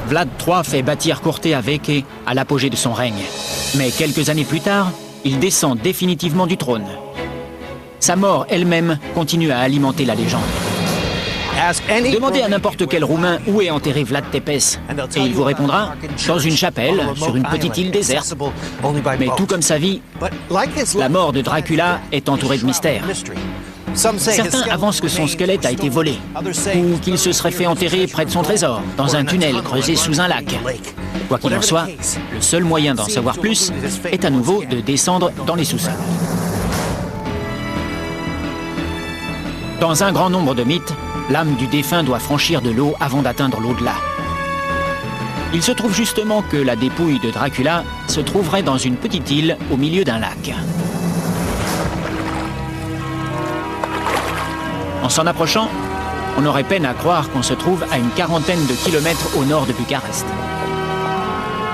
Vlad III fait bâtir Curtea Veche à l'apogée de son règne. Mais quelques années plus tard, il descend définitivement du trône. Sa mort elle-même continue à alimenter la légende. Demandez à n'importe quel Roumain où est enterré Vlad Tepes, et il vous répondra dans une chapelle sur une petite île déserte. Mais tout comme sa vie, la mort de Dracula est entourée de mystères. Certains avancent que son squelette a été volé, ou qu'il se serait fait enterrer près de son trésor, dans un tunnel creusé sous un lac. Quoi qu'il en soit, le seul moyen d'en savoir plus est à nouveau de descendre dans les sous-sols. Dans un grand nombre de mythes, l'âme du défunt doit franchir de l'eau avant d'atteindre l'au-delà. Il se trouve justement que la dépouille de Dracula se trouverait dans une petite île au milieu d'un lac. En s'en approchant, on aurait peine à croire qu'on se trouve à une quarantaine de kilomètres au nord de Bucarest.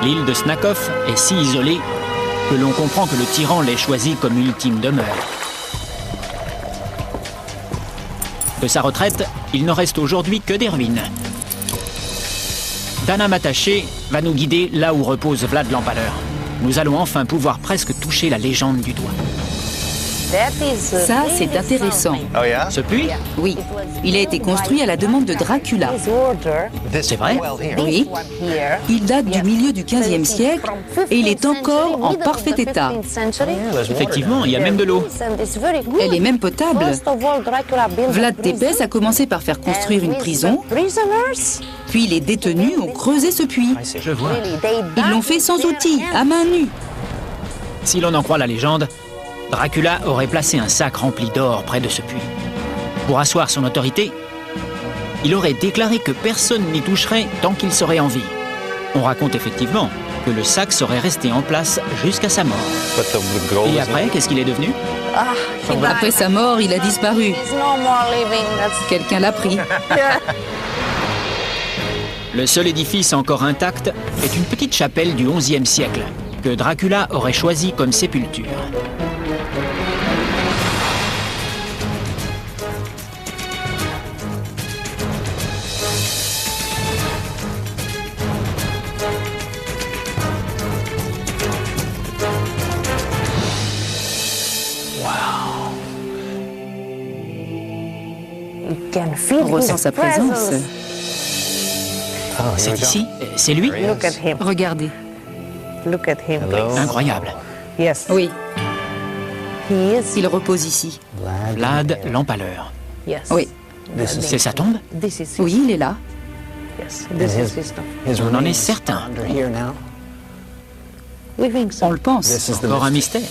L'île de Snakov est si isolée que l'on comprend que le tyran l'ait choisie comme ultime demeure. De sa retraite, il ne reste aujourd'hui que des ruines. Dana Mataché va nous guider là où repose Vlad l'Empaleur. Nous allons enfin pouvoir presque toucher la légende du doigt. Ça, c'est intéressant. Ce puits? Oui, il a été construit à la demande de Dracula. C'est vrai? Oui. Il date du milieu du XVe siècle et il est encore en parfait état. Effectivement, il y a même de l'eau. Elle est même potable. Vlad Tepes a commencé par faire construire une prison, puis les détenus ont creusé ce puits. Je vois. Ils l'ont fait sans outils, à main nue. Si l'on en croit la légende, Dracula aurait placé un sac rempli d'or près de ce puits. Pour asseoir son autorité, il aurait déclaré que personne n'y toucherait tant qu'il serait en vie. On raconte effectivement que le sac serait resté en place jusqu'à sa mort. Et après, qu'est-ce qu'il est devenu? Après sa mort, il a disparu. Quelqu'un l'a pris. Le seul édifice encore intact est une petite chapelle du XIe siècle que Dracula aurait choisie comme sépulture. On ressent sa présence. C'est ici? C'est lui? Regardez. Incroyable. Oui. Il repose ici. Vlad l'Empaleur. Oui. C'est sa tombe? Oui, il est là. On en est certain. On le pense. Encore un mystère.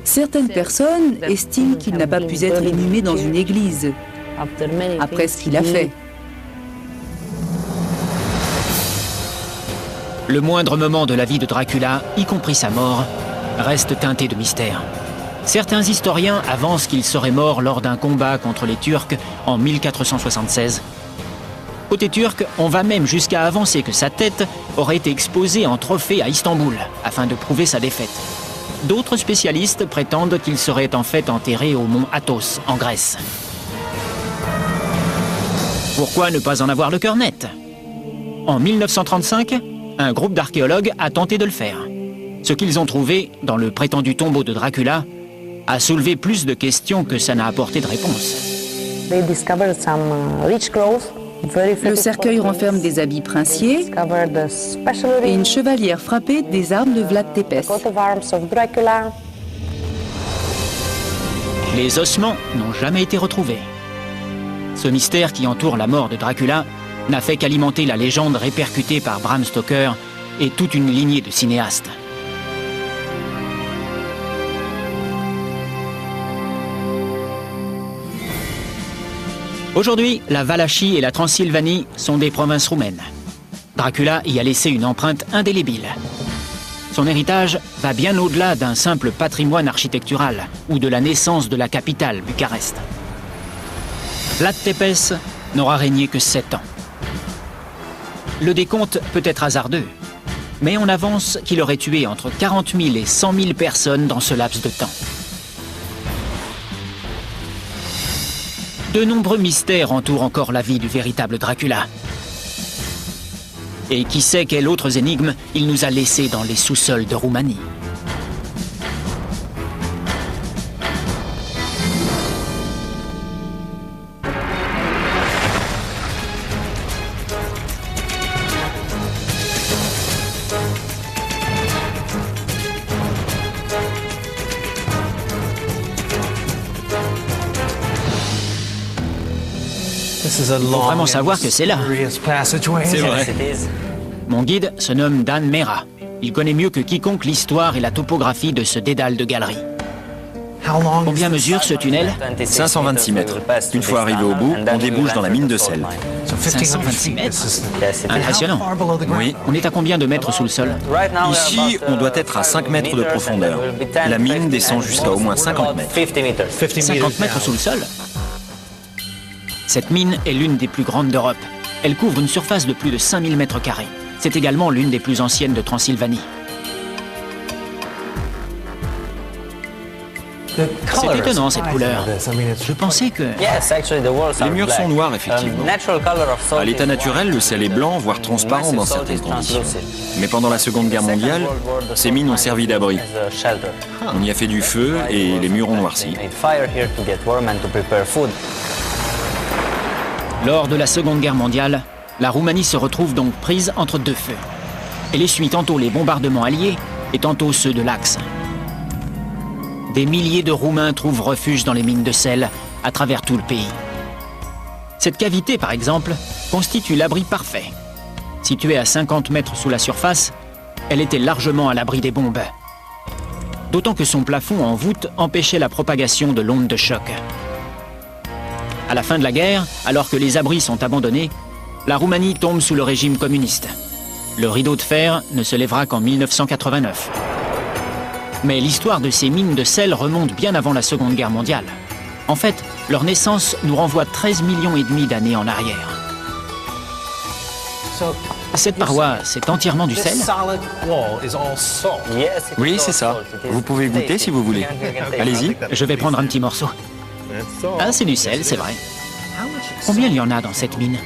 Certaines personnes estiment qu'il n'a pas pu être inhumé dans une église après ce qu'il a fait. Le moindre moment de la vie de Dracula, y compris sa mort, reste teinté de mystère. Certains historiens avancent qu'il serait mort lors d'un combat contre les Turcs en 1476. Côté turc, on va même jusqu'à avancer que sa tête aurait été exposée en trophée à Istanbul, afin de prouver sa défaite. D'autres spécialistes prétendent qu'il serait en fait enterré au mont Athos, en Grèce. Pourquoi ne pas en avoir le cœur net? En 1935, un groupe d'archéologues a tenté de le faire. Ce qu'ils ont trouvé dans le prétendu tombeau de Dracula a soulevé plus de questions que ça n'a apporté de réponses. Le cercueil renferme des habits princiers et une chevalière frappée des armes de Vlad Tepes. Les ossements n'ont jamais été retrouvés. Ce mystère qui entoure la mort de Dracula n'a fait qu'alimenter la légende répercutée par Bram Stoker et toute une lignée de cinéastes. Aujourd'hui, la Valachie et la Transylvanie sont des provinces roumaines. Dracula y a laissé une empreinte indélébile. Son héritage va bien au-delà d'un simple patrimoine architectural ou de la naissance de la capitale, Bucarest. Vlad Tepes n'aura régné que 7 ans. Le décompte peut être hasardeux, mais on avance qu'il aurait tué entre 40 000 et 100 000 personnes dans ce laps de temps. De nombreux mystères entourent encore la vie du véritable Dracula. Et qui sait quelles autres énigmes il nous a laissées dans les sous-sols de Roumanie. Il faut vraiment savoir que c'est là. C'est vrai. Mon guide se nomme Dan Mera. Il connaît mieux que quiconque l'histoire et la topographie de ce dédale de galeries. Combien mesure ce tunnel? 526 mètres. Une fois arrivé au bout, on débouche dans la mine de sel. 526 mètres? Impressionnant. Oui. On est à combien de mètres sous le sol? Ici, on doit être à 5 mètres de profondeur. La mine descend jusqu'à au moins 50 mètres. 50 mètres sous le sol? Cette mine est l'une des plus grandes d'Europe. Elle couvre une surface de plus de 5000 mètres carrés. C'est également l'une des plus anciennes de Transylvanie. C'est étonnant cette couleur. Je pensais que... Les murs sont noirs, effectivement. À l'état naturel, le sel est blanc, voire transparent dans certaines conditions. Mais pendant la Seconde Guerre mondiale, ces mines ont servi d'abri. On y a fait du feu et les murs ont noirci. Lors de la Seconde Guerre mondiale, la Roumanie se retrouve donc prise entre deux feux. Elle essuie tantôt les bombardements alliés et tantôt ceux de l'Axe. Des milliers de Roumains trouvent refuge dans les mines de sel à travers tout le pays. Cette cavité, par exemple, constitue l'abri parfait. Située à 50 mètres sous la surface, elle était largement à l'abri des bombes. D'autant que son plafond en voûte empêchait la propagation de l'onde de choc. À la fin de la guerre, alors que les abris sont abandonnés, la Roumanie tombe sous le régime communiste. Le rideau de fer ne se lèvera qu'en 1989. Mais l'histoire de ces mines de sel remonte bien avant la Seconde Guerre mondiale. En fait, leur naissance nous renvoie 13,5 millions d'années en arrière. Cette paroi, c'est entièrement du sel? Oui, c'est ça. Vous pouvez goûter si vous voulez. Allez-y. Je vais prendre un petit morceau. Ah, c'est du sel, c'est vrai. Combien il y en a dans cette mine?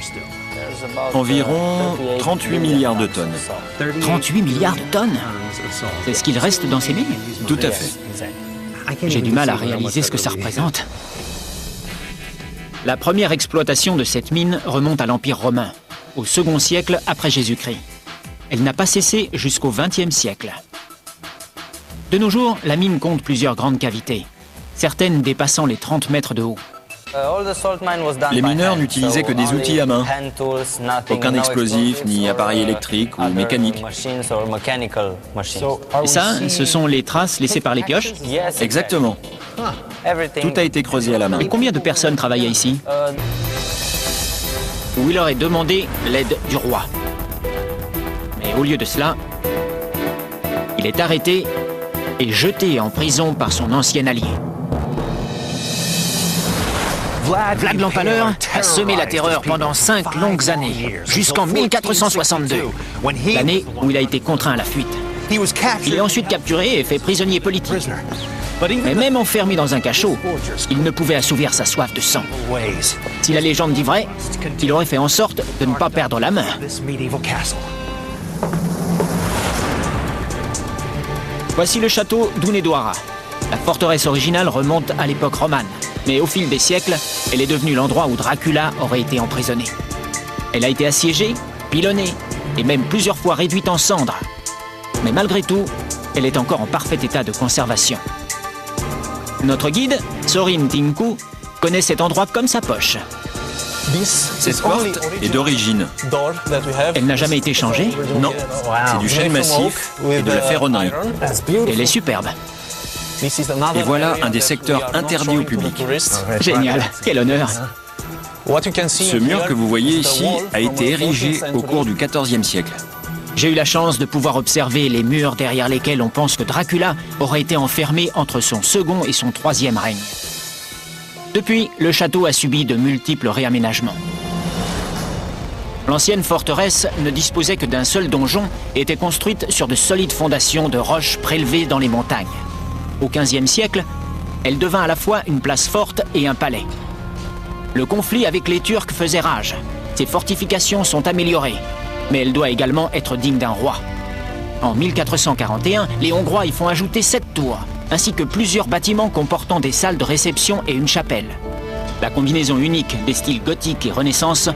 Environ 38 milliards de tonnes. 38 milliards de tonnes? C'est ce qu'il reste dans ces mines? Tout à fait. J'ai du mal à réaliser ce que ça représente. La première exploitation de cette mine remonte à l'Empire romain, au second siècle après Jésus-Christ. Elle n'a pas cessé jusqu'au XXe siècle. De nos jours, la mine compte plusieurs grandes cavités, certaines dépassant les 30 mètres de haut. Les mineurs n'utilisaient que des outils à main. Aucun explosif, ni appareil électrique ou mécanique. Et ça, ce sont les traces laissées par les pioches? Exactement. Tout a été creusé à la main. Et combien de personnes travaillaient ici? Où il aurait demandé l'aide du roi. Mais au lieu de cela, il est arrêté et jeté en prison par son ancien allié. Vlad l'Empaleur a semé la terreur pendant 5 longues années, jusqu'en 1462, l'année où il a été contraint à la fuite. Il est ensuite capturé et fait prisonnier politique. Mais même enfermé dans un cachot, il ne pouvait assouvir sa soif de sang. Si la légende dit vrai, il aurait fait en sorte de ne pas perdre la main. Voici le château d'Unedouara. La forteresse originale remonte à l'époque romane, mais au fil des siècles, elle est devenue l'endroit où Dracula aurait été emprisonné. Elle a été assiégée, pilonnée et même plusieurs fois réduite en cendres. Mais malgré tout, elle est encore en parfait état de conservation. Notre guide, Sorin Tinku, connaît cet endroit comme sa poche. Cette porte est d'origine. Elle n'a jamais été changée? Non, c'est du chêne massif et de la ferronnerie. Elle est superbe. Et voilà un des secteurs interdits au public. Génial, quel honneur. Ce mur que vous voyez ici a été érigé au cours du XIVe siècle. J'ai eu la chance de pouvoir observer les murs derrière lesquels on pense que Dracula aurait été enfermé entre son second et son troisième règne. Depuis, le château a subi de multiples réaménagements. L'ancienne forteresse ne disposait que d'un seul donjon et était construite sur de solides fondations de roches prélevées dans les montagnes. Au XVe siècle, elle devint à la fois une place forte et un palais. Le conflit avec les Turcs faisait rage. Ses fortifications sont améliorées, mais elle doit également être digne d'un roi. En 1441, les Hongrois y font ajouter 7 tours, ainsi que plusieurs bâtiments comportant des salles de réception et une chapelle. La combinaison unique des styles gothique et Renaissance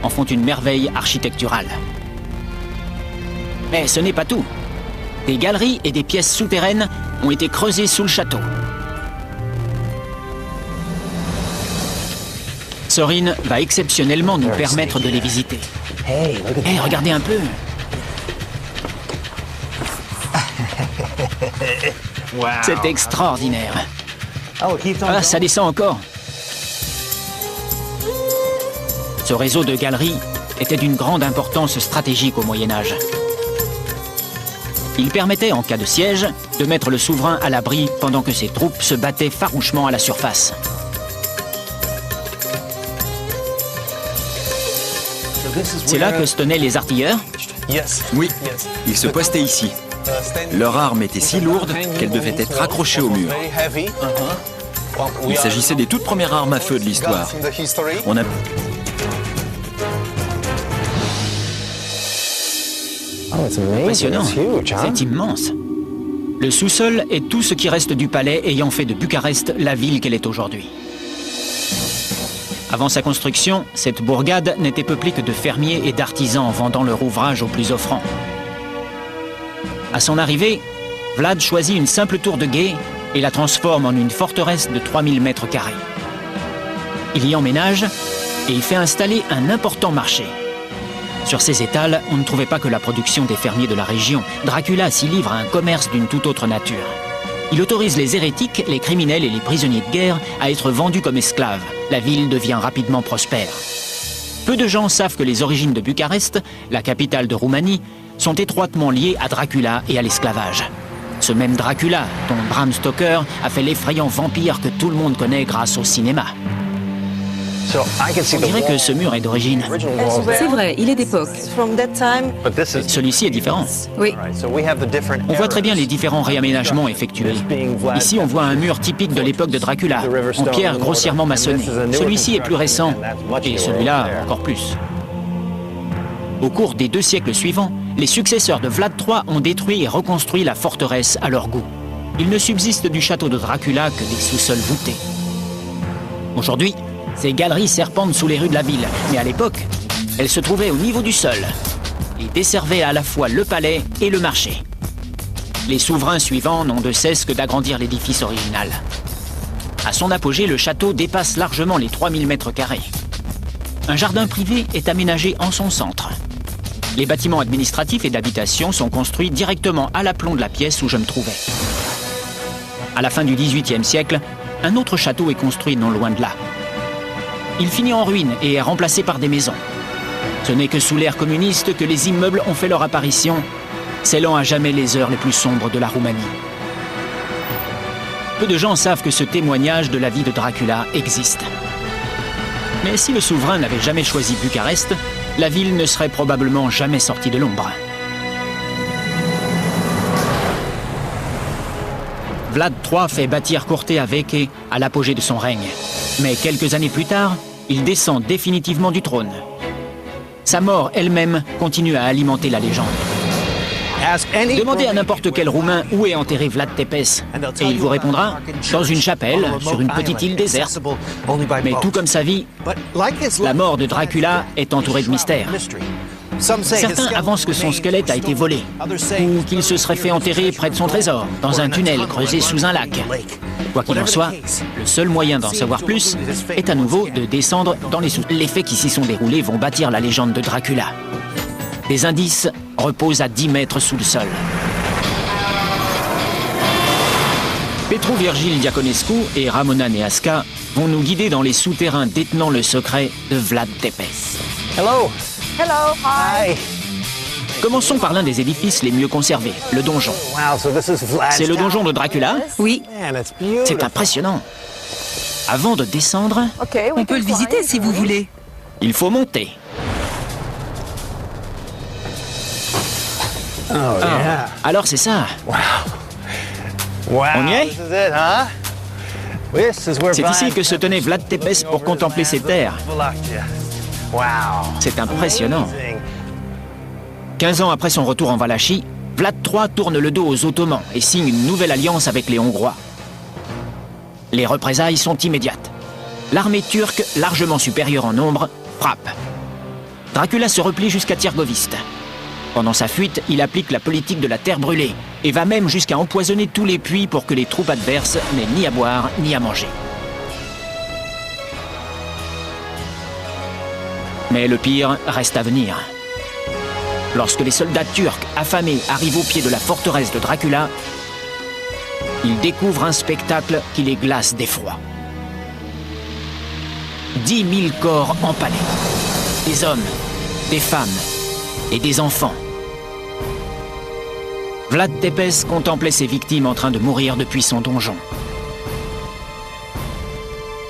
en font une merveille architecturale. Mais ce n'est pas tout. Des galeries et des pièces souterraines ont été creusées sous le château. Sorin va exceptionnellement nous permettre de les visiter. Hey, regardez un peu. C'est extraordinaire. Ah, ça descend encore. Ce réseau de galeries était d'une grande importance stratégique au Moyen-Âge. Il permettait, en cas de siège, de mettre le souverain à l'abri pendant que ses troupes se battaient farouchement à la surface. C'est là que se tenaient les artilleurs? Oui, ils se postaient ici. Leur arme était si lourde qu'elle devait être accrochée au mur. Il s'agissait des toutes premières armes à feu de l'histoire. On a... Impressionnant, c'est immense. Le sous-sol est tout ce qui reste du palais ayant fait de Bucarest la ville qu'elle est aujourd'hui. Avant sa construction, cette bourgade n'était peuplée que de fermiers et d'artisans vendant leur ouvrage aux plus offrants. À son arrivée, Vlad choisit une simple tour de guet et la transforme en une forteresse de 3000 mètres carrés. Il y emménage et y fait installer un important marché. Sur ces étals, on ne trouvait pas que la production des fermiers de la région. Dracula s'y livre à un commerce d'une toute autre nature. Il autorise les hérétiques, les criminels et les prisonniers de guerre à être vendus comme esclaves. La ville devient rapidement prospère. Peu de gens savent que les origines de Bucarest, la capitale de Roumanie, sont étroitement liées à Dracula et à l'esclavage. Ce même Dracula, dont Bram Stoker a fait l'effrayant vampire que tout le monde connaît grâce au cinéma. On dirait que ce mur est d'origine. C'est vrai, il est d'époque. Celui-ci est différent. Oui. On voit très bien les différents réaménagements effectués. Ici, on voit un mur typique de l'époque de Dracula, en pierre grossièrement maçonnée. Celui-ci est plus récent, et celui-là encore plus. Au cours des 2 siècles suivants, les successeurs de Vlad III ont détruit et reconstruit la forteresse à leur goût. Il ne subsiste du château de Dracula que des sous-sols voûtés. Aujourd'hui, Ces galeries serpentent sous les rues de la ville, mais à l'époque, elles se trouvaient au niveau du sol et desservaient à la fois le palais et le marché. Les souverains suivants n'ont de cesse que d'agrandir l'édifice original. À son apogée, le château dépasse largement les 3000 mètres carrés. Un jardin privé est aménagé en son centre. Les bâtiments administratifs et d'habitation sont construits directement à l'aplomb de la pièce où je me trouvais. À la fin du XVIIIe siècle, un autre château est construit non loin de là. Il finit en ruine et est remplacé par des maisons. Ce n'est que sous l'ère communiste que les immeubles ont fait leur apparition, scellant à jamais les heures les plus sombres de la Roumanie. Peu de gens savent que ce témoignage de la vie de Dracula existe. Mais si le souverain n'avait jamais choisi Bucarest, la ville ne serait probablement jamais sortie de l'ombre. Vlad III fait bâtir Curtea Veche à l'apogée de son règne. Mais quelques années plus tard, il descend définitivement du trône. Sa mort elle-même continue à alimenter la légende. Demandez à n'importe quel Roumain où est enterré Vlad Tepes, et il vous répondra dans une chapelle, sur une petite île déserte. Mais tout comme sa vie, la mort de Dracula est entourée de mystères. Certains avancent que son squelette a été volé, ou qu'il se serait fait enterrer près de son trésor, dans un tunnel creusé sous un lac. Quoi qu'il en soit, le seul moyen d'en savoir plus est à nouveau de descendre dans les sous. Les faits qui s'y sont déroulés vont bâtir la légende de Dracula. Des indices reposent à 10 mètres sous le sol. Petru Virgil Diaconescu et Ramona Neasca vont nous guider dans les souterrains détenant le secret de Vlad Tepes. Hello. Hello, hi. Hi. Commençons par l'un des édifices les mieux conservés, le donjon. Wow, so this is Vlad's C'est le donjon de Dracula? Oui, Man, it's beautiful. C'est impressionnant. Avant de descendre, Okay, we on peut can le visiter climb. si vous voulez. il faut monter. Oh, yeah. Alors c'est ça. Wow. On y est? This is it, huh? This is where C'est Vlad ici que se tenait Vlad Tepes pour contempler ses terres. Wallachia. Wow. C'est impressionnant. Amazing. 15 ans après son retour en Valachie, Vlad III tourne le dos aux Ottomans et signe une nouvelle alliance avec les Hongrois. Les représailles sont immédiates. L'armée turque, largement supérieure en nombre, frappe. Dracula se replie jusqu'à Tyrgoviste. Pendant sa fuite, il applique la politique de la terre brûlée et va même jusqu'à empoisonner tous les puits pour que les troupes adverses n'aient ni à boire ni à manger. Mais le pire reste à venir. Lorsque les soldats turcs affamés arrivent au pied de la forteresse de Dracula, ils découvrent un spectacle qui les glace d'effroi. 10 000 corps empalés. Des hommes, des femmes et des enfants. Vlad Tepes contemplait ses victimes en train de mourir depuis son donjon.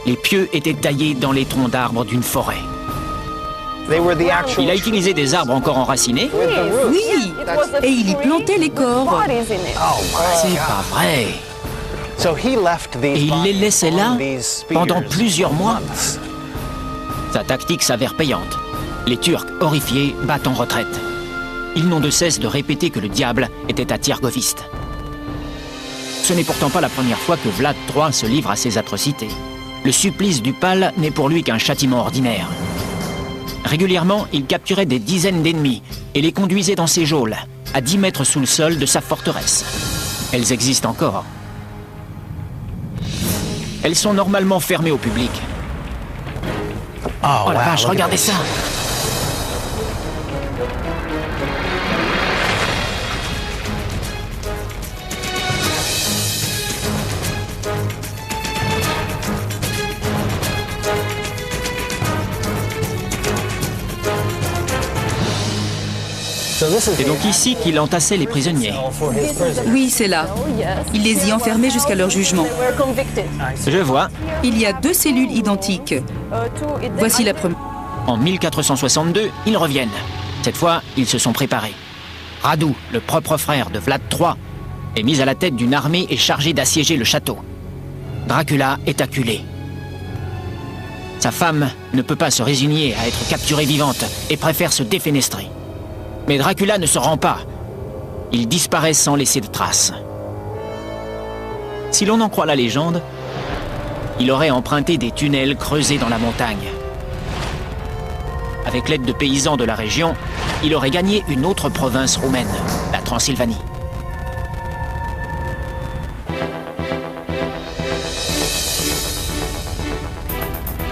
Les pieux étaient taillés dans les troncs d'arbres d'une forêt. They were the actual Il a utilisé des arbres encore enracinés. Oui, et il y plantait les corps. Bodies in it. Oh my. C'est pas vrai. So he left these Et il les bodies laissait là on these pendant spears plusieurs mois. months. Sa tactique s'avère payante. Les Turcs, horrifiés, battent en retraite. Ils n'ont de cesse de répéter que le diable était à Tyrgoviste. Ce n'est pourtant pas la première fois que Vlad III se livre à ces atrocités. Le supplice du Pal n'est pour lui qu'un châtiment ordinaire. Régulièrement, il capturait des dizaines d'ennemis et les conduisait dans ses geôles, à 10 mètres sous le sol de sa forteresse. Elles existent encore. Elles sont normalement fermées au public. Oh la vache, look at regardez this. ça! So this is C'est donc ici qu'il entassait les prisonniers. for his prison. Oui, c'est là. Oh, yes. Il les y enfermait jusqu'à leur jugement. They were convicted. Je vois. Il y a 2 cellules identiques. Voici la première. En 1462, ils reviennent. Cette fois, ils se sont préparés. Radu, le propre frère de Vlad III, est mis à la tête d'une armée et chargé d'assiéger le château. Dracula est acculé. Sa femme ne peut pas se résigner à être capturée vivante et préfère se défenestrer. Mais Dracula ne se rend pas. Il disparaît sans laisser de traces. Si l'on en croit la légende, il aurait emprunté des tunnels creusés dans la montagne. Avec l'aide de paysans de la région, il aurait gagné une autre province roumaine, la Transylvanie.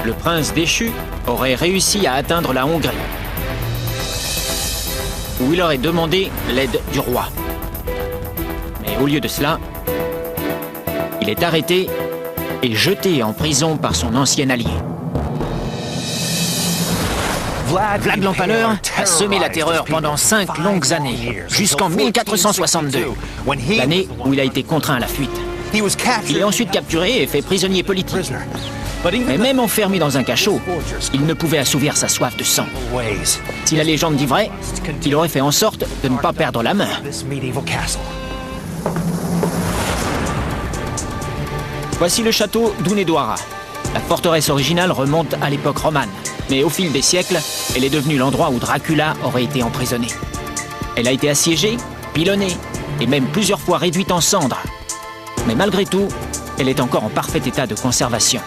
Le prince déchu aurait réussi à atteindre la Hongrie, où il aurait demandé l'aide du roi. Mais au lieu de cela, il est arrêté et jeté en prison par son ancien allié. Vlad l'Empaleur a semé la terreur pendant 5 longues années, jusqu'en 1462, l'année où il a été contraint à la fuite. Il est ensuite capturé et fait prisonnier politique. Mais même enfermé dans un cachot, il ne pouvait assouvir sa soif de sang. Si la légende dit vrai, il aurait fait en sorte de ne pas perdre la main. Voici le château d'Hunedoara. La forteresse originale remonte à l'époque romane, mais au fil des siècles, elle est devenue l'endroit où Dracula aurait été emprisonné. Elle a été assiégée, pilonnée et même plusieurs fois réduite en cendres. Mais malgré tout, elle est encore en parfait état de conservation.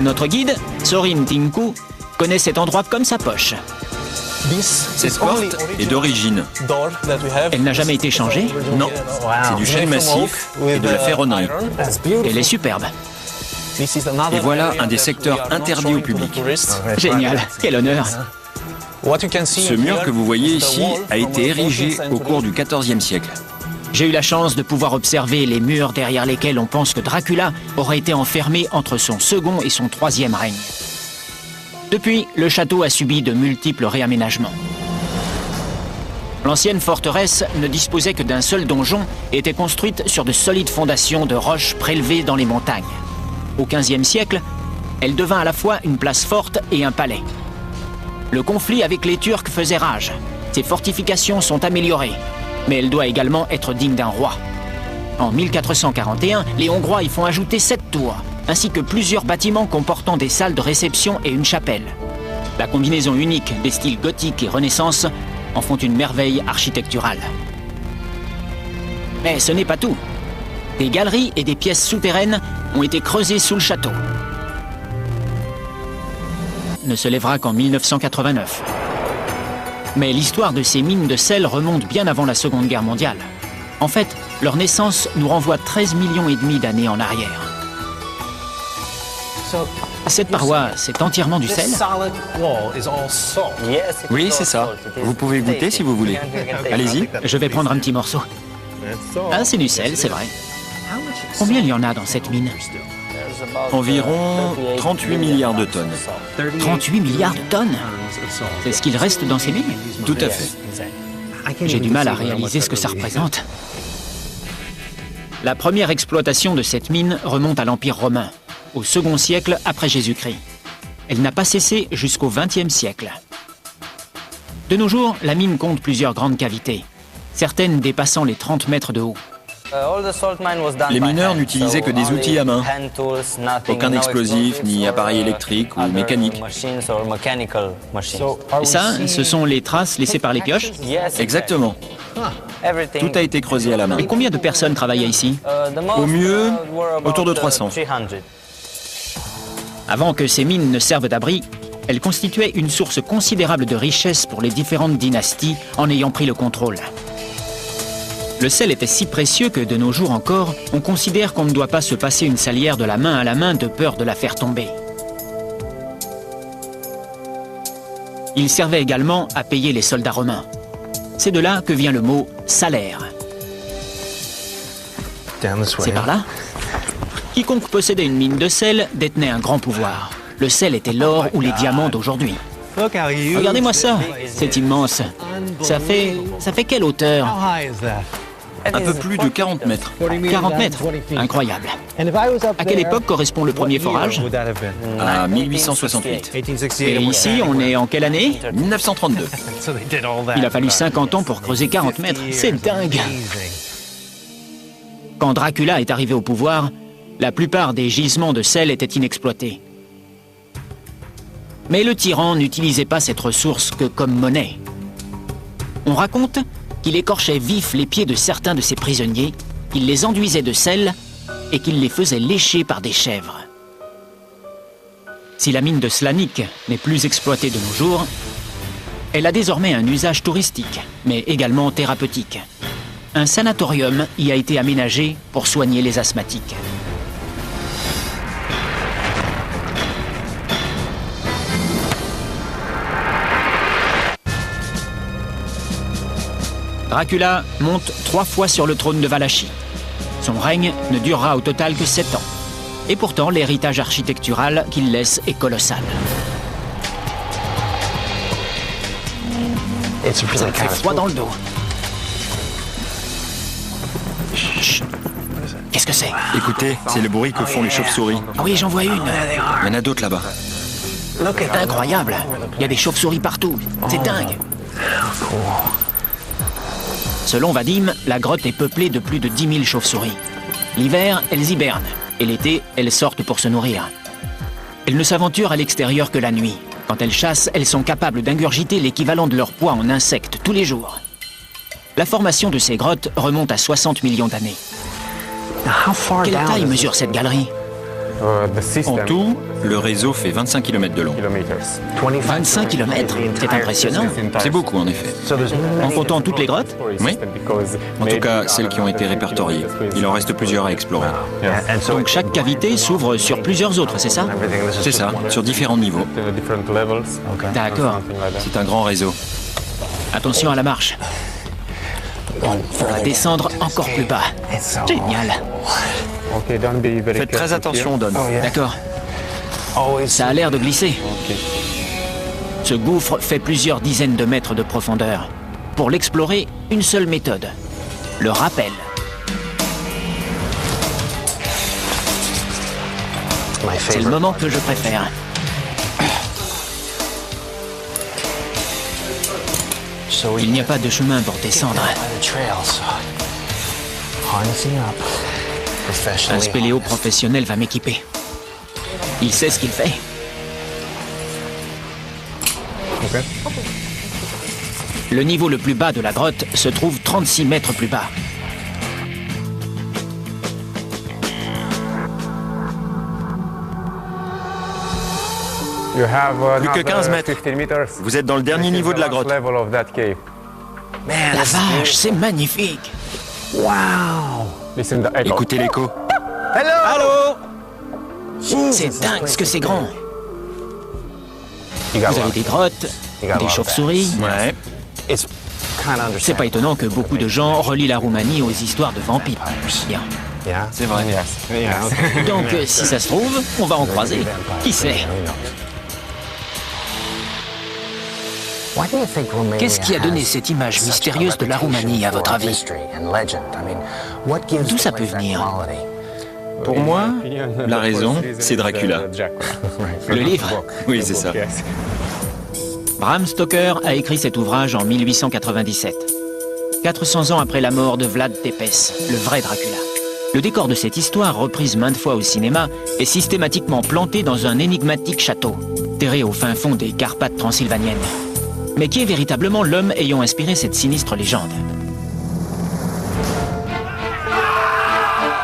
Notre guide, Sorin Tinku, connaît cet endroit comme sa poche. Cette porte est d'origine. Elle n'a jamais été changée? Non, c'est du chêne massif et de la ferronnerie. Elle est superbe. Et voilà un des secteurs interdits au public. Génial, quel honneur. Ce mur que vous voyez ici a été érigé au cours du XIVe siècle. J'ai eu la chance de pouvoir observer les murs derrière lesquels on pense que Dracula aurait été enfermé entre son second et son troisième règne. Depuis, le château a subi de multiples réaménagements. L'ancienne forteresse ne disposait que d'un seul donjon et était construite sur de solides fondations de roches prélevées dans les montagnes. Au XVe siècle, elle devint à la fois une place forte et un palais. Le conflit avec les Turcs faisait rage. Ses fortifications sont améliorées, mais elle doit également être digne d'un roi. En 1441, les Hongrois y font ajouter 7 tours, ainsi que plusieurs bâtiments comportant des salles de réception et une chapelle. La combinaison unique des styles gothique et Renaissance en font une merveille architecturale. Mais ce n'est pas tout. Des galeries et des pièces souterraines ont été creusées sous le château. Ne se lèvera qu'en 1989. Mais l'histoire de ces mines de sel remonte bien avant la Seconde Guerre mondiale. En fait, leur naissance nous renvoie 13,5 millions d'années en arrière. Cette paroi, c'est entièrement du sel? Oui, c'est ça. Vous pouvez goûter si vous voulez. Allez-y. Je vais prendre un petit morceau. Ah, c'est du sel, c'est vrai. Combien il y en a dans cette mine? Environ 38 milliards de tonnes. 38 milliards de tonnes? C'est ce qu'il reste dans ces mines? Tout à fait. J'ai du mal à réaliser ce que ça représente. La première exploitation de cette mine remonte à l'Empire romain, au second siècle après Jésus-Christ. Elle n'a pas cessé jusqu'au XXe siècle. De nos jours, la mine compte plusieurs grandes cavités, certaines dépassant les 30 mètres de haut. Les mineurs n'utilisaient que des outils à main. Aucun explosif, ni appareil électrique ou mécanique. Et ça, ce sont les traces laissées par les pioches? Exactement. Tout a été creusé à la main. Et combien de personnes travaillaient ici? Au mieux, autour de 300. Avant que ces mines ne servent d'abri, elles constituaient une source considérable de richesse pour les différentes dynasties en ayant pris le contrôle. Le sel était si précieux que, de nos jours encore, on considère qu'on ne doit pas se passer une salière de la main à la main de peur de la faire tomber. Il servait également à payer les soldats romains. C'est de là que vient le mot « salaire ». C'est par là. Quiconque possédait une mine de sel détenait un grand pouvoir. Le sel était l'or ou les diamants d'aujourd'hui. Regardez-moi ça, c'est immense. Ça fait quelle hauteur? Un peu plus de 40 mètres. 40 mètres, incroyable. À quelle époque correspond le premier forage? À 1868. Et ici, on est en quelle année? 1932. Il a fallu 50 ans pour creuser 40 mètres, c'est dingue. Quand Dracula est arrivé au pouvoir, la plupart des gisements de sel étaient inexploités. Mais le tyran n'utilisait pas cette ressource que comme monnaie. On raconte qu'il écorchait vif les pieds de certains de ses prisonniers, il les enduisait de sel et qu'il les faisait lécher par des chèvres. Si la mine de Slanik n'est plus exploitée de nos jours, elle a désormais un usage touristique, mais également thérapeutique. Un sanatorium y a été aménagé pour soigner les asthmatiques. Dracula monte 3 fois sur le trône de Valachie. Son règne ne durera au total que 7 ans. Et pourtant, l'héritage architectural qu'il laisse est colossal. Ça me fait froid dans le dos. Chut. Qu'est-ce que c'est? Écoutez, c'est le bruit que font les chauves-souris. Ah oui, j'en vois une. Il y en a d'autres là-bas. C'est incroyable. Il y a des chauves-souris partout. C'est dingue. Selon Vadim, la grotte est peuplée de plus de 10 000 chauves-souris. L'hiver, elles hibernent. Et l'été, elles sortent pour se nourrir. Elles ne s'aventurent à l'extérieur que la nuit. Quand elles chassent, elles sont capables d'ingurgiter l'équivalent de leur poids en insectes tous les jours. La formation de ces grottes remonte à 60 millions d'années. Quelle taille mesure cette galerie? En tout, le réseau fait 25 km de long. 25 km? C'est impressionnant. C'est beaucoup en effet. En comptant toutes les grottes? Oui. En tout cas, celles qui ont été répertoriées. Il en reste plusieurs à explorer. Donc chaque cavité s'ouvre sur plusieurs autres, c'est ça? C'est ça, sur différents niveaux. D'accord. C'est un grand réseau. Attention à la marche. On va descendre encore plus bas. Génial. Faites très attention, Don. D'accord. Ça a l'air de glisser. Ce gouffre fait plusieurs dizaines de mètres de profondeur. Pour l'explorer, une seule méthode. Le rappel. C'est le moment que je préfère. Il n'y a pas de chemin pour descendre. Un spéléo professionnel va m'équiper. Il sait ce qu'il fait. Le niveau le plus bas de la grotte se trouve 36 mètres plus bas. Plus que 15 mètres. Vous êtes dans le dernier niveau de la grotte. La vache, c'est magnifique. Écoutez l'écho. Allô? C'est dingue ce que c'est grand. Vous avez des grottes, des chauves-souris. Ouais. C'est pas étonnant que beaucoup de gens relient la Roumanie aux histoires de vampires. Bien. C'est vrai. Donc, si ça se trouve, on va en croiser. Qui sait? Qu'est-ce qui a donné cette image mystérieuse de la Roumanie, à votre avis? D'où ça peut venir? Pour moi, la raison, c'est Dracula. Le livre? Oui, c'est ça. Bram Stoker a écrit cet ouvrage en 1897. 400 ans après la mort de Vlad Tepes, le vrai Dracula. Le décor de cette histoire, reprise maintes fois au cinéma, est systématiquement planté dans un énigmatique château, terré au fin fond des Carpates transylvaniennes. Mais qui est véritablement l'homme ayant inspiré cette sinistre légende?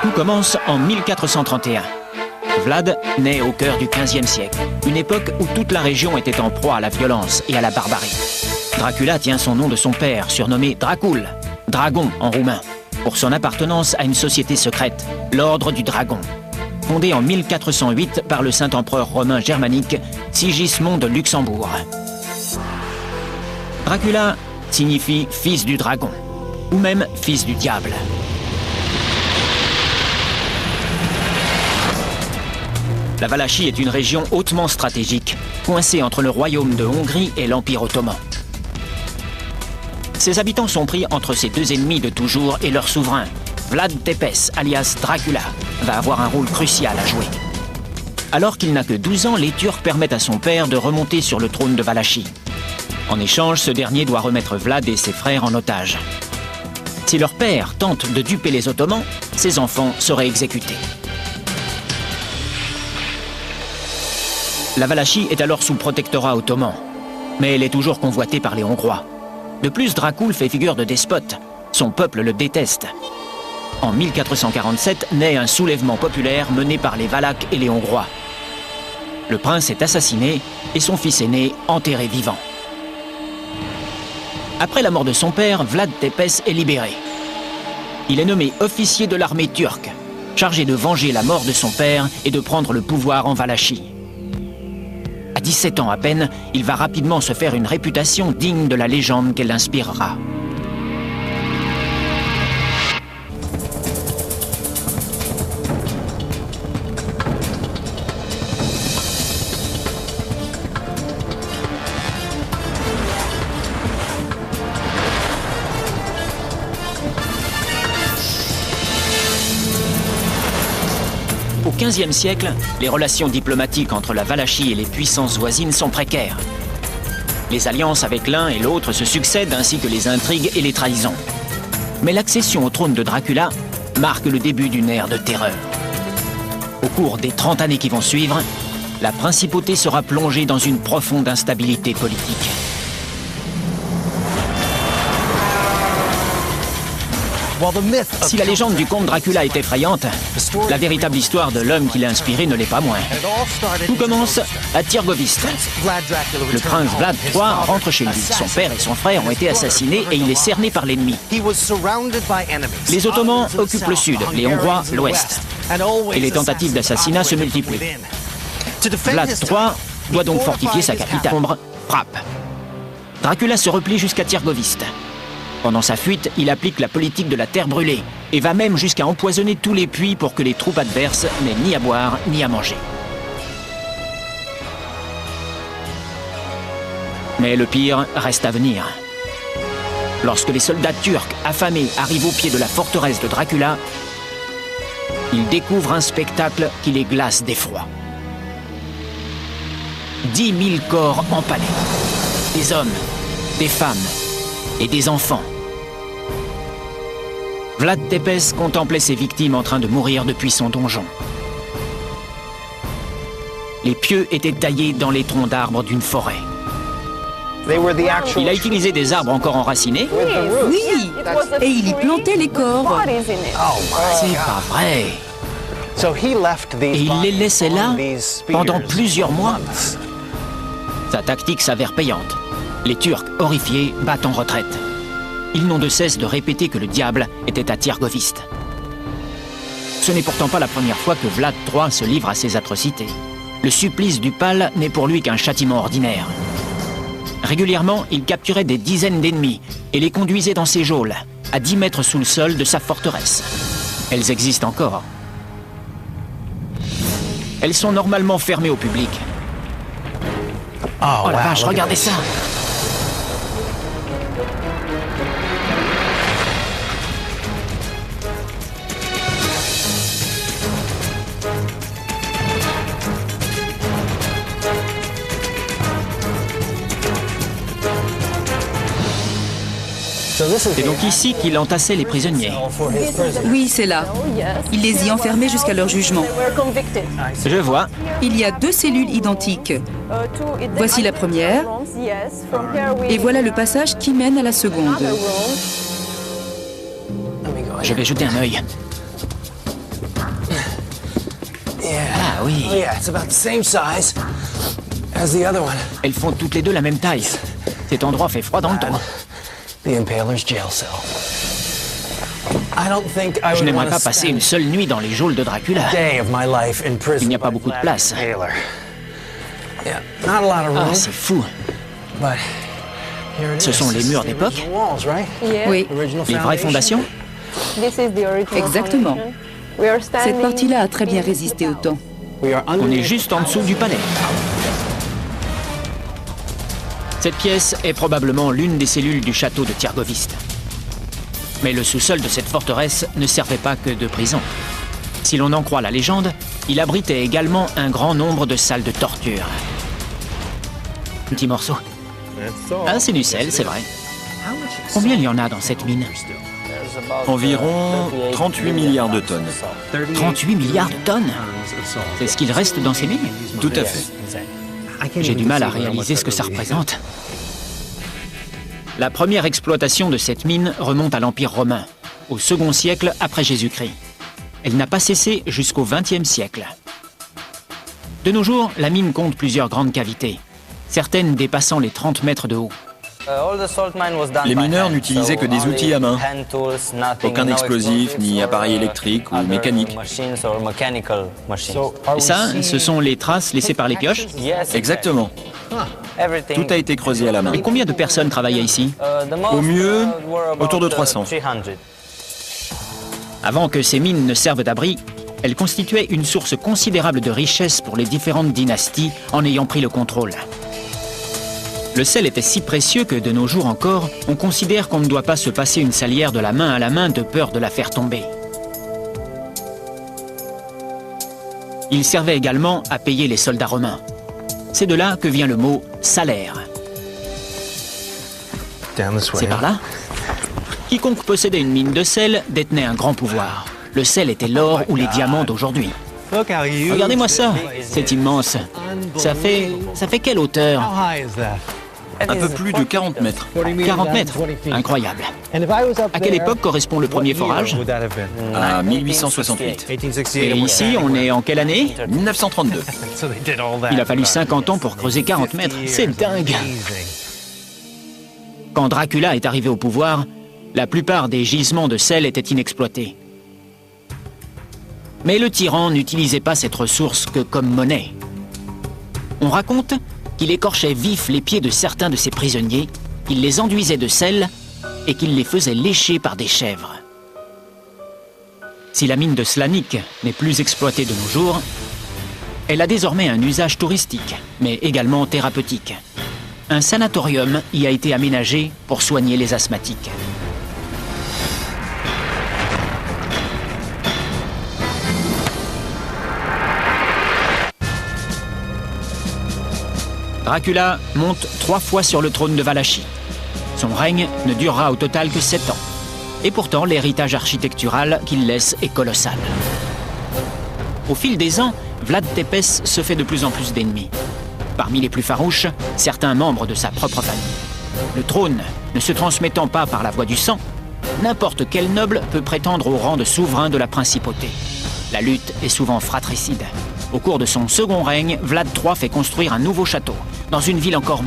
Tout commence en 1431. Vlad naît au cœur du XVe siècle, une époque où toute la région était en proie à la violence et à la barbarie. Dracula tient son nom de son père, surnommé Dracul, dragon en roumain, pour son appartenance à une société secrète, l'Ordre du Dragon, fondée en 1408 par le saint-empereur romain germanique Sigismond de Luxembourg. Dracula signifie fils du dragon, ou même fils du diable. La Valachie est une région hautement stratégique, coincée entre le royaume de Hongrie et l'Empire ottoman. Ses habitants sont pris entre ces deux ennemis de toujours et leur souverain, Vlad Tepes, alias Dracula, va avoir un rôle crucial à jouer. Alors qu'il n'a que 12 ans, les Turcs permettent à son père de remonter sur le trône de Valachie. En échange, ce dernier doit remettre Vlad et ses frères en otage. Si leur père tente de duper les Ottomans, ses enfants seraient exécutés. La Valachie est alors sous protectorat ottoman, mais elle est toujours convoitée par les Hongrois. De plus, Dracul fait figure de despote. Son peuple le déteste. En 1447 naît un soulèvement populaire mené par les Valaques et les Hongrois. Le prince est assassiné et son fils aîné enterré vivant. Après la mort de son père, Vlad Tepes est libéré. Il est nommé officier de l'armée turque, chargé de venger la mort de son père et de prendre le pouvoir en Valachie. À 17 ans à peine, il va rapidement se faire une réputation digne de la légende qu'elle inspirera. Au XVe siècle, les relations diplomatiques entre la Valachie et les puissances voisines sont précaires. Les alliances avec l'un et l'autre se succèdent, ainsi que les intrigues et les trahisons. Mais l'accession au trône de Dracula marque le début d'une ère de terreur. Au cours des 30 années qui vont suivre, la principauté sera plongée dans une profonde instabilité politique. Si la légende du comte Dracula est effrayante, la véritable histoire de l'homme qui l'a inspiré ne l'est pas moins. Tout commence à Târgoviște. Le prince Vlad III rentre chez lui. Son père et son frère ont été assassinés et il est cerné par l'ennemi. Les Ottomans occupent le sud, les Hongrois l'ouest. Et les tentatives d'assassinat se multiplient. Vlad III doit donc fortifier sa capitale. Frappe. Dracula se replie jusqu'à Târgoviște. Pendant sa fuite, il applique la politique de la terre brûlée et va même jusqu'à empoisonner tous les puits pour que les troupes adverses n'aient ni à boire ni à manger. Mais le pire reste à venir. Lorsque les soldats turcs affamés arrivent au pied de la forteresse de Dracula, ils découvrent un spectacle qui les glace d'effroi. 10 000 corps empalés. Des hommes, des femmes et des enfants. Vlad Tepes contemplait ses victimes en train de mourir depuis son donjon. Les pieux étaient taillés dans les troncs d'arbres d'une forêt. Il a utilisé des arbres encore enracinés. Oui, et il y plantait les corps. C'est pas vrai. Et il les laissait là pendant plusieurs mois. Sa tactique s'avère payante. Les Turcs, horrifiés, battent en retraite. Ils n'ont de cesse de répéter que le diable était à Târgoviște. Ce n'est pourtant pas la première fois que Vlad III se livre à ces atrocités. Le supplice du pal n'est pour lui qu'un châtiment ordinaire. Régulièrement, il capturait des dizaines d'ennemis et les conduisait dans ses geôles, à 10 mètres sous le sol de sa forteresse. Elles existent encore. Elles sont normalement fermées au public. Oh la vache, regardez ça! C'est donc ici qu'il entassait les prisonniers. Oui, c'est là. Il les y enfermait jusqu'à leur jugement. Je vois. Il y a 2 cellules identiques. Voici la première. Et voilà le passage qui mène à la seconde. Je vais jeter un œil. Ah oui. Elles font toutes les deux la même taille. Cet endroit fait froid dans le dos. Je n'aimerais pas passer une seule nuit dans les geôles de Dracula. Il n'y a pas beaucoup de place. Ah, c'est fou. Ce sont les murs d'époque? Oui. Les vraies fondations? Exactement. Cette partie-là a très bien résisté au temps. On est juste en dessous du palais. Cette pièce est probablement l'une des cellules du château de Târgoviște. Mais le sous-sol de cette forteresse ne servait pas que de prison. Si l'on en croit la légende, il abritait également un grand nombre de salles de torture. Un petit morceau. Ah, c'est du sel, c'est vrai. Combien il y en a dans cette mine? Environ 38 milliards de tonnes. 38 milliards de tonnes? C'est ce qu'il reste dans ces mines? Tout à fait. J'ai du mal à réaliser ce que ça représente. La première exploitation de cette mine remonte à l'Empire romain. au second siècle après Jésus-Christ. Elle n'a pas cessé jusqu'au XXe siècle. De nos jours, la mine compte plusieurs grandes cavités, certaines dépassant les 30 mètres de haut. Les mineurs n'utilisaient que des outils à main. Aucun explosif, ni appareil électrique ou mécanique. Et ça, ce sont les traces laissées par les pioches? Exactement. Tout a été creusé à la main. Et combien de personnes travaillaient ici? Au mieux, autour de 300. Avant que ces mines ne servent d'abri, elles constituaient une source considérable de richesse pour les différentes dynasties en ayant pris le contrôle. Le sel était si précieux que, de nos jours encore, on considère qu'on ne doit pas se passer une salière de la main à la main de peur de la faire tomber. Il servait également à payer les soldats romains. C'est de là que vient le mot salaire. C'est par là? Quiconque possédait une mine de sel détenait un grand pouvoir. Le sel était l'or ou les diamants d'aujourd'hui. Regardez-moi ça, c'est immense. Ça fait quelle hauteur? Un peu plus de 40 mètres. 40 mètres, incroyable. À quelle époque correspond le premier forage? À 1868. Et ici, on est en quelle année? 1932. Il a fallu 50 ans pour creuser 40 mètres, c'est dingue. Quand Dracula est arrivé au pouvoir, la plupart des gisements de sel étaient inexploités. Mais le tyran n'utilisait pas cette ressource que comme monnaie. On raconte qu'il écorchait vifs les pieds de certains de ses prisonniers, qu'il les enduisait de sel et qu'il les faisait lécher par des chèvres. Si la mine de Slanik n'est plus exploitée de nos jours, elle a désormais un usage touristique, mais également thérapeutique. Un sanatorium y a été aménagé pour soigner les asthmatiques. Dracula monte 3 fois sur le trône de Valachie. Son règne ne durera au total que 7 ans. Et pourtant, l'héritage architectural qu'il laisse est colossal. Au fil des ans, Vlad Tepes se fait de plus en plus d'ennemis. Parmi les plus farouches, certains membres de sa propre famille. Le trône ne se transmettant pas par la voie du sang, n'importe quel noble peut prétendre au rang de souverain de la principauté. La lutte est souvent fratricide. Au cours de son second règne, Vlad III fait construire un nouveau château, dans une ville encore